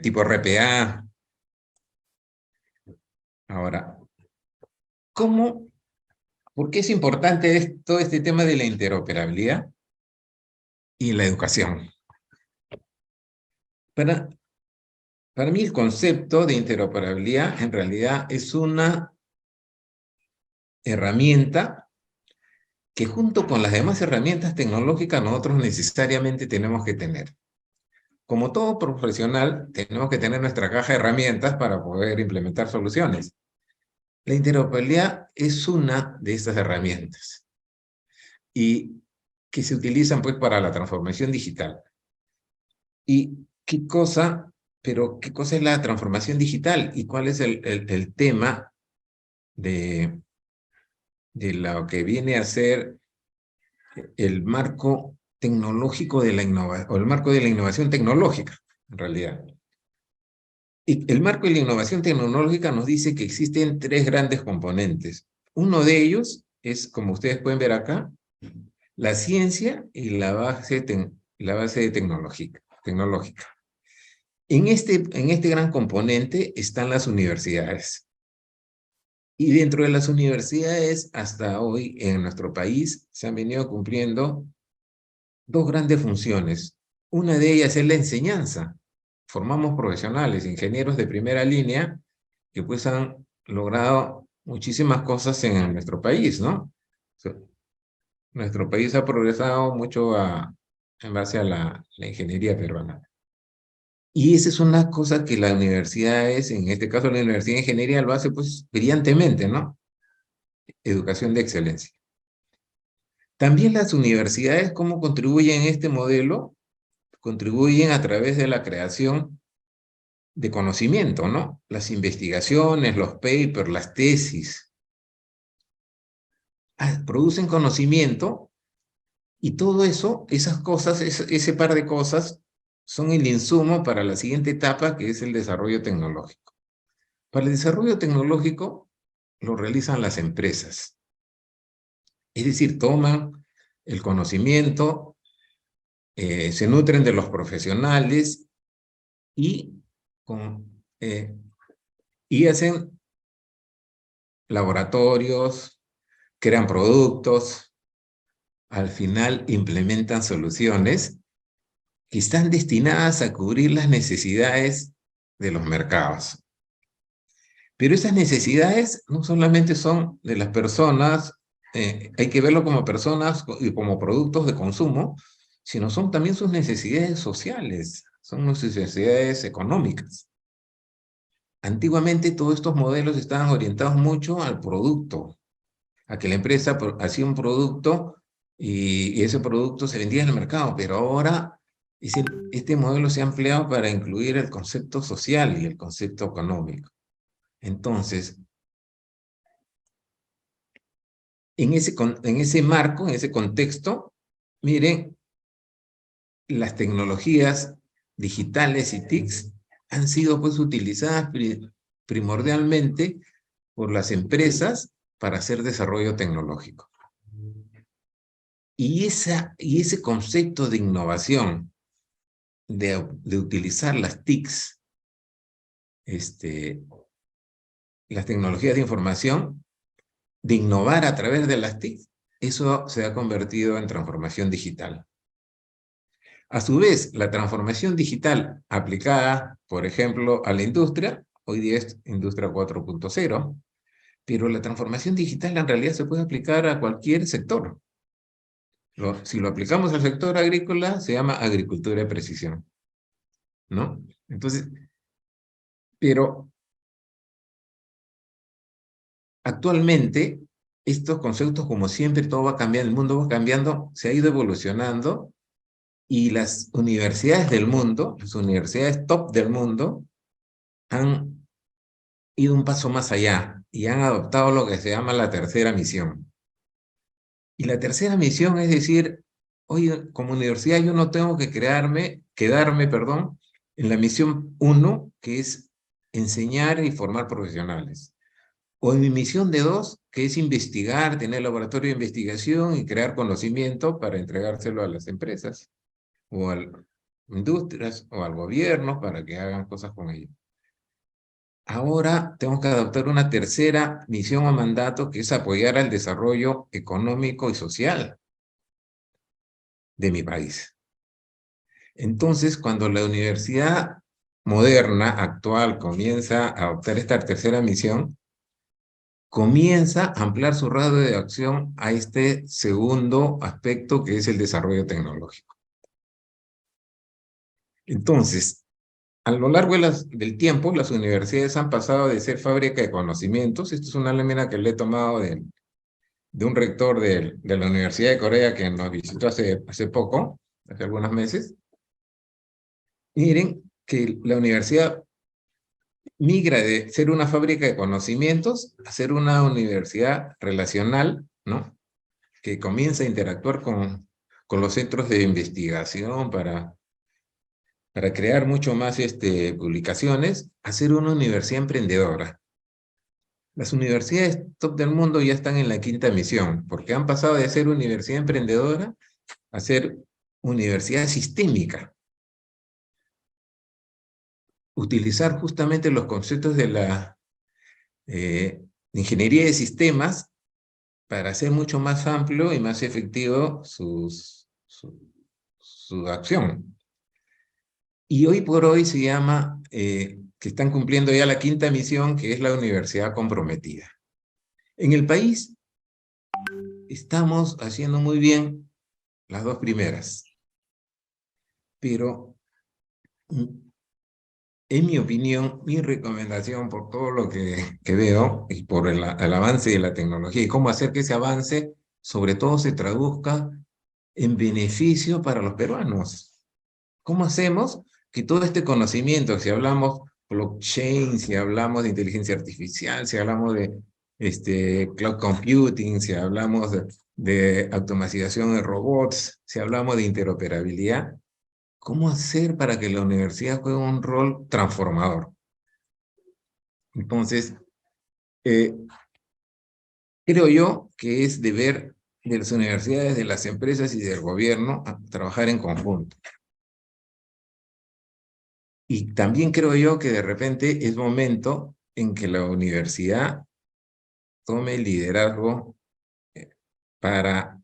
tipo RPA. Ahora, ¿por qué es importante todo este tema de la interoperabilidad? y la educación. Para mí el concepto de interoperabilidad en realidad es una herramienta que junto con las demás herramientas tecnológicas nosotros necesariamente tenemos que tener. Como todo profesional, tenemos que tener nuestra caja de herramientas para poder implementar soluciones. La interoperabilidad es una de estas herramientas y que se utilizan pues para la transformación digital. ¿Y qué cosa es la transformación digital? ¿Y cuál es el tema de lo que viene a ser el marco tecnológico de la innovación, o el marco de la innovación tecnológica, en realidad? Y el marco de la innovación tecnológica nos dice que existen tres grandes componentes. Uno de ellos es, como ustedes pueden ver acá, la ciencia y la base tecnológica. En este gran componente están las universidades. Y dentro de las universidades, hasta hoy en nuestro país, se han venido cumpliendo dos grandes funciones. Una de ellas es la enseñanza. Formamos profesionales, ingenieros de primera línea, que pues han logrado muchísimas cosas en nuestro país, ¿no? Nuestro país ha progresado mucho en base a la ingeniería peruana. Y esa es una cosa que las universidades, en este caso la Universidad de Ingeniería, lo hace pues brillantemente, ¿no? Educación de excelencia. También las universidades, ¿cómo contribuyen a este modelo? Contribuyen a través de la creación de conocimiento, ¿no? Las investigaciones, los papers, las tesis. Producen conocimiento y todo eso, esas cosas, ese par de cosas, son el insumo para la siguiente etapa, que es el desarrollo tecnológico. Para el desarrollo tecnológico lo realizan las empresas. Es decir, toman el conocimiento, se nutren de los profesionales y hacen laboratorios, crean productos, al final implementan soluciones que están destinadas a cubrir las necesidades de los mercados. Pero esas necesidades no solamente son de las personas, hay que verlo como personas y como productos de consumo, sino son también sus necesidades sociales, son sus necesidades económicas. Antiguamente todos estos modelos estaban orientados mucho al producto, a que la empresa hacía un producto y ese producto se vendía en el mercado, pero ahora este modelo se ha ampliado para incluir el concepto social y el concepto económico. Entonces, en ese marco, en ese contexto, miren, las tecnologías digitales y TICs han sido pues utilizadas primordialmente por las empresas para hacer desarrollo tecnológico. Y ese concepto de innovación, de utilizar las TICs, las tecnologías de información, de innovar a través de las TIC, eso se ha convertido en transformación digital. A su vez, la transformación digital aplicada, por ejemplo, a la industria, hoy día es Industria 4.0, pero la transformación digital en realidad se puede aplicar a cualquier sector. Si lo aplicamos al sector agrícola, se llama agricultura de precisión, ¿no? Entonces, pero actualmente, estos conceptos, como siempre, todo va cambiando, el mundo va cambiando, se ha ido evolucionando, y las universidades del mundo, las universidades top del mundo, han ido un paso más allá y han adoptado lo que se llama la tercera misión. Y la tercera misión es decir, oye, como universidad yo no tengo que quedarme, en la misión 1, que es enseñar y formar profesionales. O en mi misión de 2, que es investigar, tener laboratorio de investigación y crear conocimiento para entregárselo a las empresas, o a industrias, o al gobierno, para que hagan cosas con ello. Ahora tengo que adoptar una tercera misión o mandato, que es apoyar al desarrollo económico y social de mi país. Entonces, cuando la universidad moderna, actual, comienza a adoptar esta tercera misión, comienza a ampliar su radio de acción a este segundo aspecto que es el desarrollo tecnológico. Entonces, a lo largo del tiempo, las universidades han pasado de ser fábrica de conocimientos. Esto es una lámina que le he tomado de un rector de la Universidad de Corea que nos visitó hace poco, hace algunos meses. Miren que la universidad migra de ser una fábrica de conocimientos a ser una universidad relacional, ¿no? Que comienza a interactuar con los centros de investigación para crear mucho más publicaciones, a ser una universidad emprendedora. Las universidades top del mundo ya están en la quinta misión, porque han pasado de ser universidad emprendedora a ser universidad sistémica. Utilizar justamente los conceptos de la ingeniería de sistemas para hacer mucho más amplio y más efectivo su acción. Y hoy por hoy se llama, que están cumpliendo ya la quinta misión, que es la universidad comprometida. En el país estamos haciendo muy bien las dos primeras, pero en mi opinión, mi recomendación por todo lo que veo y por el avance de la tecnología y cómo hacer que ese avance sobre todo se traduzca en beneficio para los peruanos. ¿Cómo hacemos que todo este conocimiento, si hablamos blockchain, si hablamos de inteligencia artificial, si hablamos de cloud computing, si hablamos de automatización de robots, si hablamos de interoperabilidad, ¿cómo hacer para que la universidad juegue un rol transformador? Entonces, creo yo que es deber de las universidades, de las empresas y del gobierno a trabajar en conjunto. Y también creo yo que de repente es momento en que la universidad tome el liderazgo para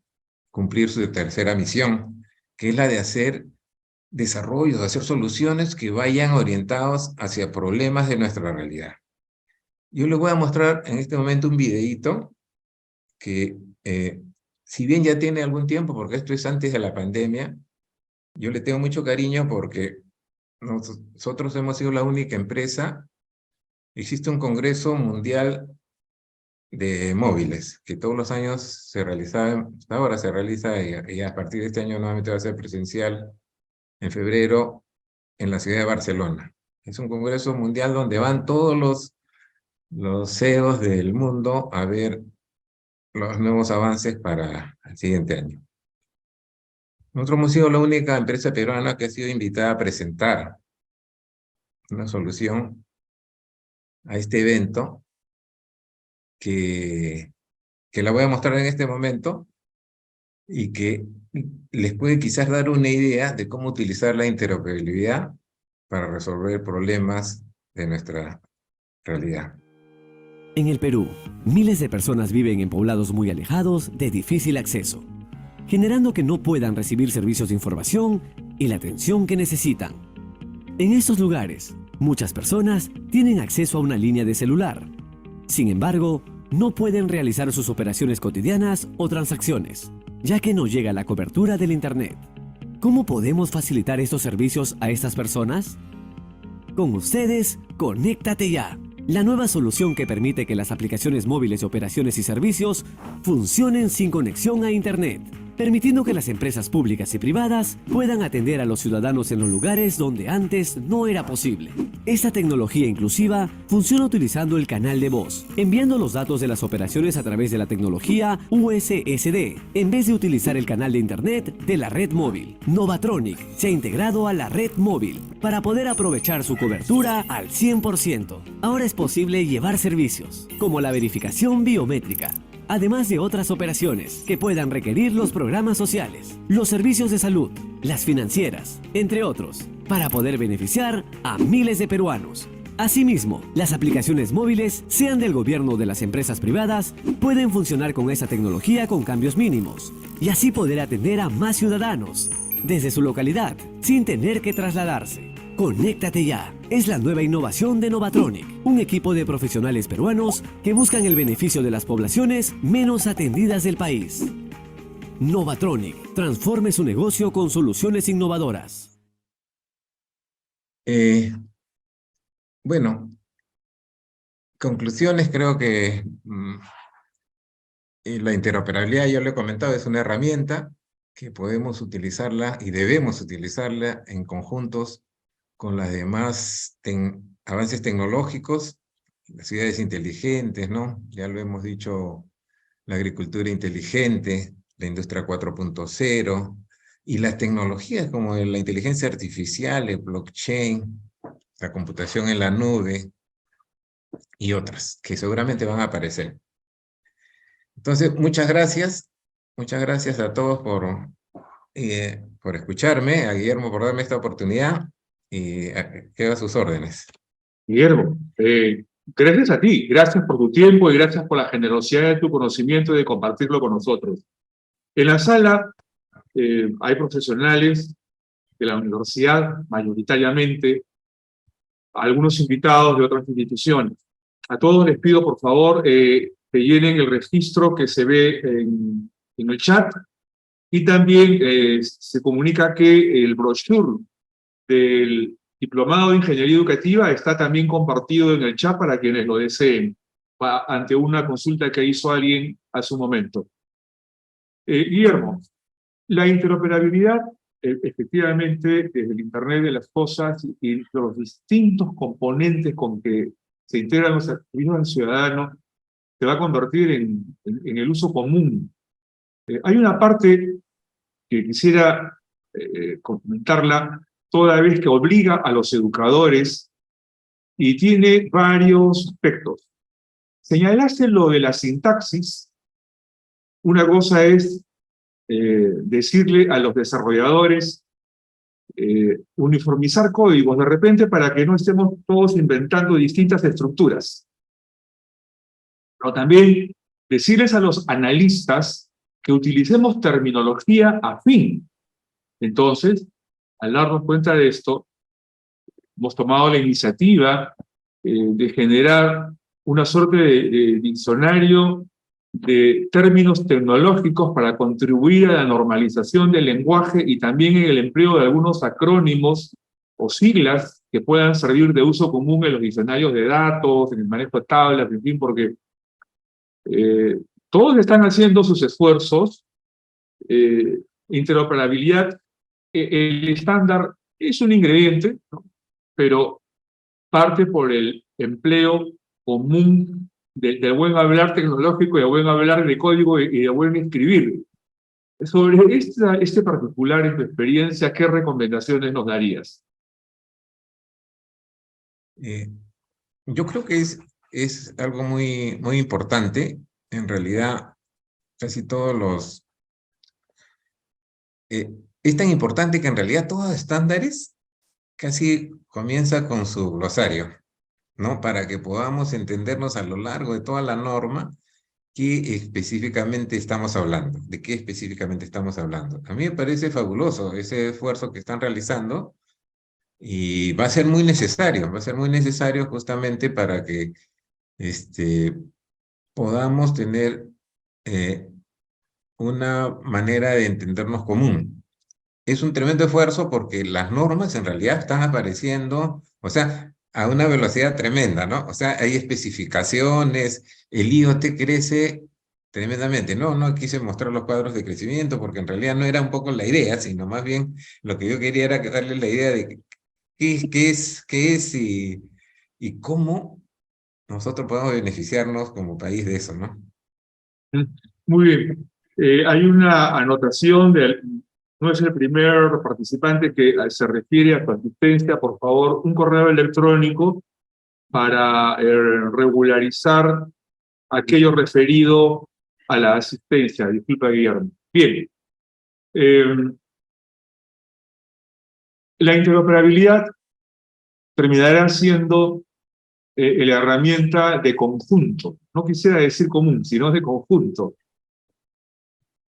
cumplir su tercera misión, que es la de hacer desarrollos, de hacer soluciones que vayan orientados hacia problemas de nuestra realidad. Yo les voy a mostrar en este momento un videíto que, si bien ya tiene algún tiempo, porque esto es antes de la pandemia, yo le tengo mucho cariño porque nosotros hemos sido la única empresa. Existe un congreso mundial de móviles, que todos los años se realiza, hasta ahora se realiza, y a partir de este año nuevamente va a ser presencial, en febrero, en la ciudad de Barcelona. Es un congreso mundial donde van todos los CEOs del mundo a ver los nuevos avances para el siguiente año. Nosotros hemos sido la única empresa peruana que ha sido invitada a presentar una solución a este evento que la voy a mostrar en este momento y que les puede quizás dar una idea de cómo utilizar la interoperabilidad para resolver problemas de nuestra realidad. En el Perú, miles de personas viven en poblados muy alejados de difícil acceso, generando que no puedan recibir servicios de información y la atención que necesitan. En estos lugares, muchas personas tienen acceso a una línea de celular. Sin embargo, no pueden realizar sus operaciones cotidianas o transacciones, ya que no llega la cobertura del Internet. ¿Cómo podemos facilitar estos servicios a estas personas? Con ustedes, Conéctate Ya, la nueva solución que permite que las aplicaciones móviles de operaciones y servicios funcionen sin conexión a Internet, permitiendo que las empresas públicas y privadas puedan atender a los ciudadanos en los lugares donde antes no era posible. Esta tecnología inclusiva funciona utilizando el canal de voz, enviando los datos de las operaciones a través de la tecnología USSD, en vez de utilizar el canal de Internet de la red móvil. Novatronic se ha integrado a la red móvil para poder aprovechar su cobertura al 100%. Ahora es posible llevar servicios, como la verificación biométrica, además de otras operaciones que puedan requerir los programas sociales, los servicios de salud, las financieras, entre otros, para poder beneficiar a miles de peruanos. Asimismo, las aplicaciones móviles, sean del gobierno o de las empresas privadas, pueden funcionar con esa tecnología con cambios mínimos y así poder atender a más ciudadanos. desde su localidad, sin tener que trasladarse. Conéctate ya. Es la nueva innovación de Novatronic, un equipo de profesionales peruanos que buscan el beneficio de las poblaciones menos atendidas del país. Novatronic, transforme su negocio con soluciones innovadoras. Bueno, conclusiones, creo que la interoperabilidad, ya lo he comentado, es una herramienta que podemos utilizarla y debemos utilizarla en conjuntos con las demás avances tecnológicos, las ciudades inteligentes, ¿no? Ya lo hemos dicho, la agricultura inteligente, la industria 4.0, y las tecnologías como la inteligencia artificial, el blockchain, la computación en la nube, y otras, que seguramente van a aparecer. Entonces, muchas gracias a todos por escucharme, a Guillermo por darme esta oportunidad, y quedo a sus órdenes. Guillermo, gracias a ti, gracias por tu tiempo y gracias por la generosidad de tu conocimiento y de compartirlo con nosotros. En la sala hay profesionales de la universidad, mayoritariamente, algunos invitados de otras instituciones. A todos les pido, por favor, que llenen el registro que se ve en el chat, y también se comunica que el brochure del Diplomado de Ingeniería Educativa está también compartido en el chat para quienes lo deseen, ante una consulta que hizo alguien hace un momento. Guillermo, la interoperabilidad, efectivamente, desde el Internet de las cosas y los distintos componentes con que se integran los activistas del ciudadano, se va a convertir en el uso común. Hay una parte que quisiera comentarla, toda vez que obliga a los educadores y tiene varios aspectos. Señalaste lo de la sintaxis. Una cosa es decirle a los desarrolladores uniformizar códigos de repente para que no estemos todos inventando distintas estructuras. Pero también decirles a los analistas que utilicemos terminología afín. Entonces, al darnos cuenta de esto, hemos tomado la iniciativa de generar una suerte de diccionario de términos tecnológicos para contribuir a la normalización del lenguaje y también en el empleo de algunos acrónimos o siglas que puedan servir de uso común en los diccionarios de datos, en el manejo de tablas, en fin, porque todos están haciendo sus esfuerzos. Interoperabilidad, el estándar es un ingrediente, ¿no? Pero parte por el empleo común del buen hablar tecnológico y del buen hablar de código y de buen escribir. Sobre este particular en tu experiencia, ¿qué recomendaciones nos darías? Yo creo que es algo muy, muy importante. En realidad, casi todos los... es tan importante que en realidad todos los estándares casi comienza con su glosario, ¿no? Para que podamos entendernos a lo largo de toda la norma qué específicamente estamos hablando, de qué específicamente estamos hablando. A mí me parece fabuloso ese esfuerzo que están realizando y va a ser muy necesario justamente para que podamos tener una manera de entendernos común. Es un tremendo esfuerzo porque las normas en realidad están apareciendo, o sea, a una velocidad tremenda, ¿no? O sea, hay especificaciones, el IoT crece tremendamente. No quise mostrar los cuadros de crecimiento porque en realidad no era un poco la idea, sino más bien lo que yo quería era darle la idea de qué es y cómo nosotros podemos beneficiarnos como país de eso, ¿no? Muy bien. Hay una anotación no es el primer participante que se refiere a tu asistencia. Por favor, un correo electrónico para regularizar aquello referido a la asistencia. Disculpa, Guillermo. Bien. La interoperabilidad terminará siendo la herramienta de conjunto. No quisiera decir común, sino de conjunto,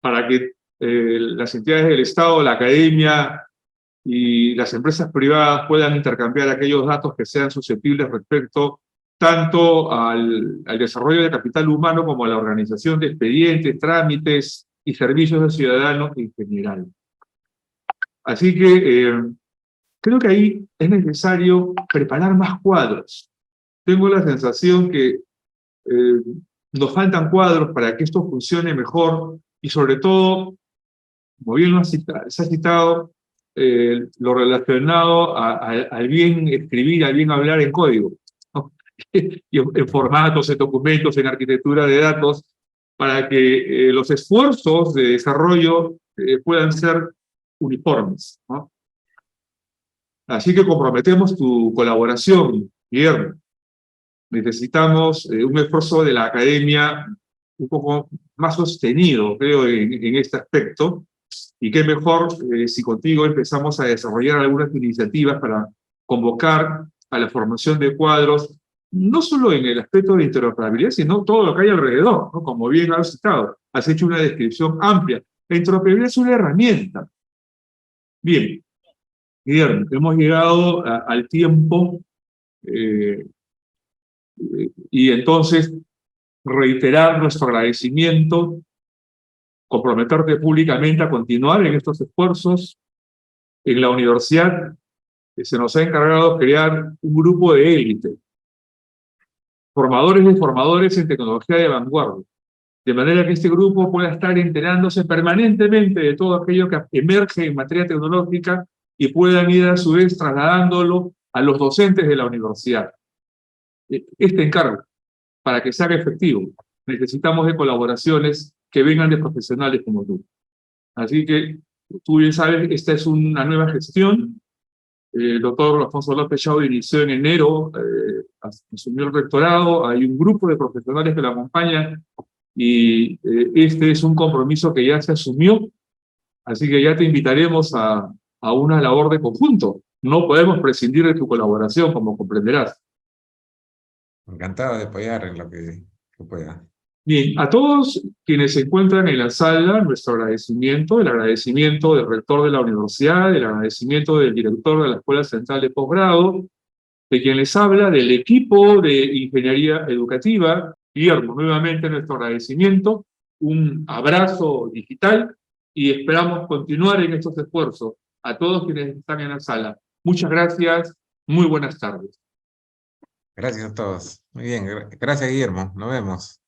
para que las entidades del Estado, la academia y las empresas privadas puedan intercambiar aquellos datos que sean susceptibles respecto tanto al desarrollo de capital humano como a la organización de expedientes, trámites y servicios de ciudadanos en general. Así que creo que ahí es necesario preparar más cuadros. Tengo la sensación que nos faltan cuadros para que esto funcione mejor y sobre todo, como bien se ha citado, lo relacionado al bien escribir, al bien hablar en código, ¿no? Y en formatos, en documentos, en arquitectura de datos, para que los esfuerzos de desarrollo puedan ser uniformes, ¿no? Así que comprometemos tu colaboración, Guillermo. Necesitamos un esfuerzo de la academia un poco más sostenido, creo, en este aspecto, y qué mejor si contigo empezamos a desarrollar algunas iniciativas para convocar a la formación de cuadros, no solo en el aspecto de interoperabilidad, sino todo lo que hay alrededor, ¿no? Como bien has citado, has hecho una descripción amplia. La interoperabilidad es una herramienta. Bien, Guillermo, hemos llegado al tiempo y entonces reiterar nuestro agradecimiento, comprometerte públicamente a continuar en estos esfuerzos. En la universidad se nos ha encargado crear un grupo de élite, formadores de formadores en tecnología de vanguardia, de manera que este grupo pueda estar enterándose permanentemente de todo aquello que emerge en materia tecnológica y puedan ir a su vez trasladándolo a los docentes de la universidad. Este encargo, para que se haga efectivo, necesitamos de colaboraciones que vengan de profesionales como tú. Así que, tú bien sabes, esta es una nueva gestión. El doctor Alfonso López Chau inició en enero, asumió el rectorado, hay un grupo de profesionales que lo acompañan y este es un compromiso que ya se asumió, así que ya te invitaremos a una labor de conjunto. No podemos prescindir de tu colaboración, como comprenderás. Encantado de apoyar en lo que pueda. Bien, a todos quienes se encuentran en la sala, nuestro agradecimiento, el agradecimiento del rector de la universidad, el agradecimiento del director de la Escuela Central de Posgrado, de quien les habla, del equipo de Ingeniería Educativa. Guillermo, nuevamente nuestro agradecimiento, un abrazo digital y esperamos continuar en estos esfuerzos. A todos quienes están en la sala, muchas gracias, muy buenas tardes. Gracias a todos. Muy bien, gracias Guillermo, nos vemos.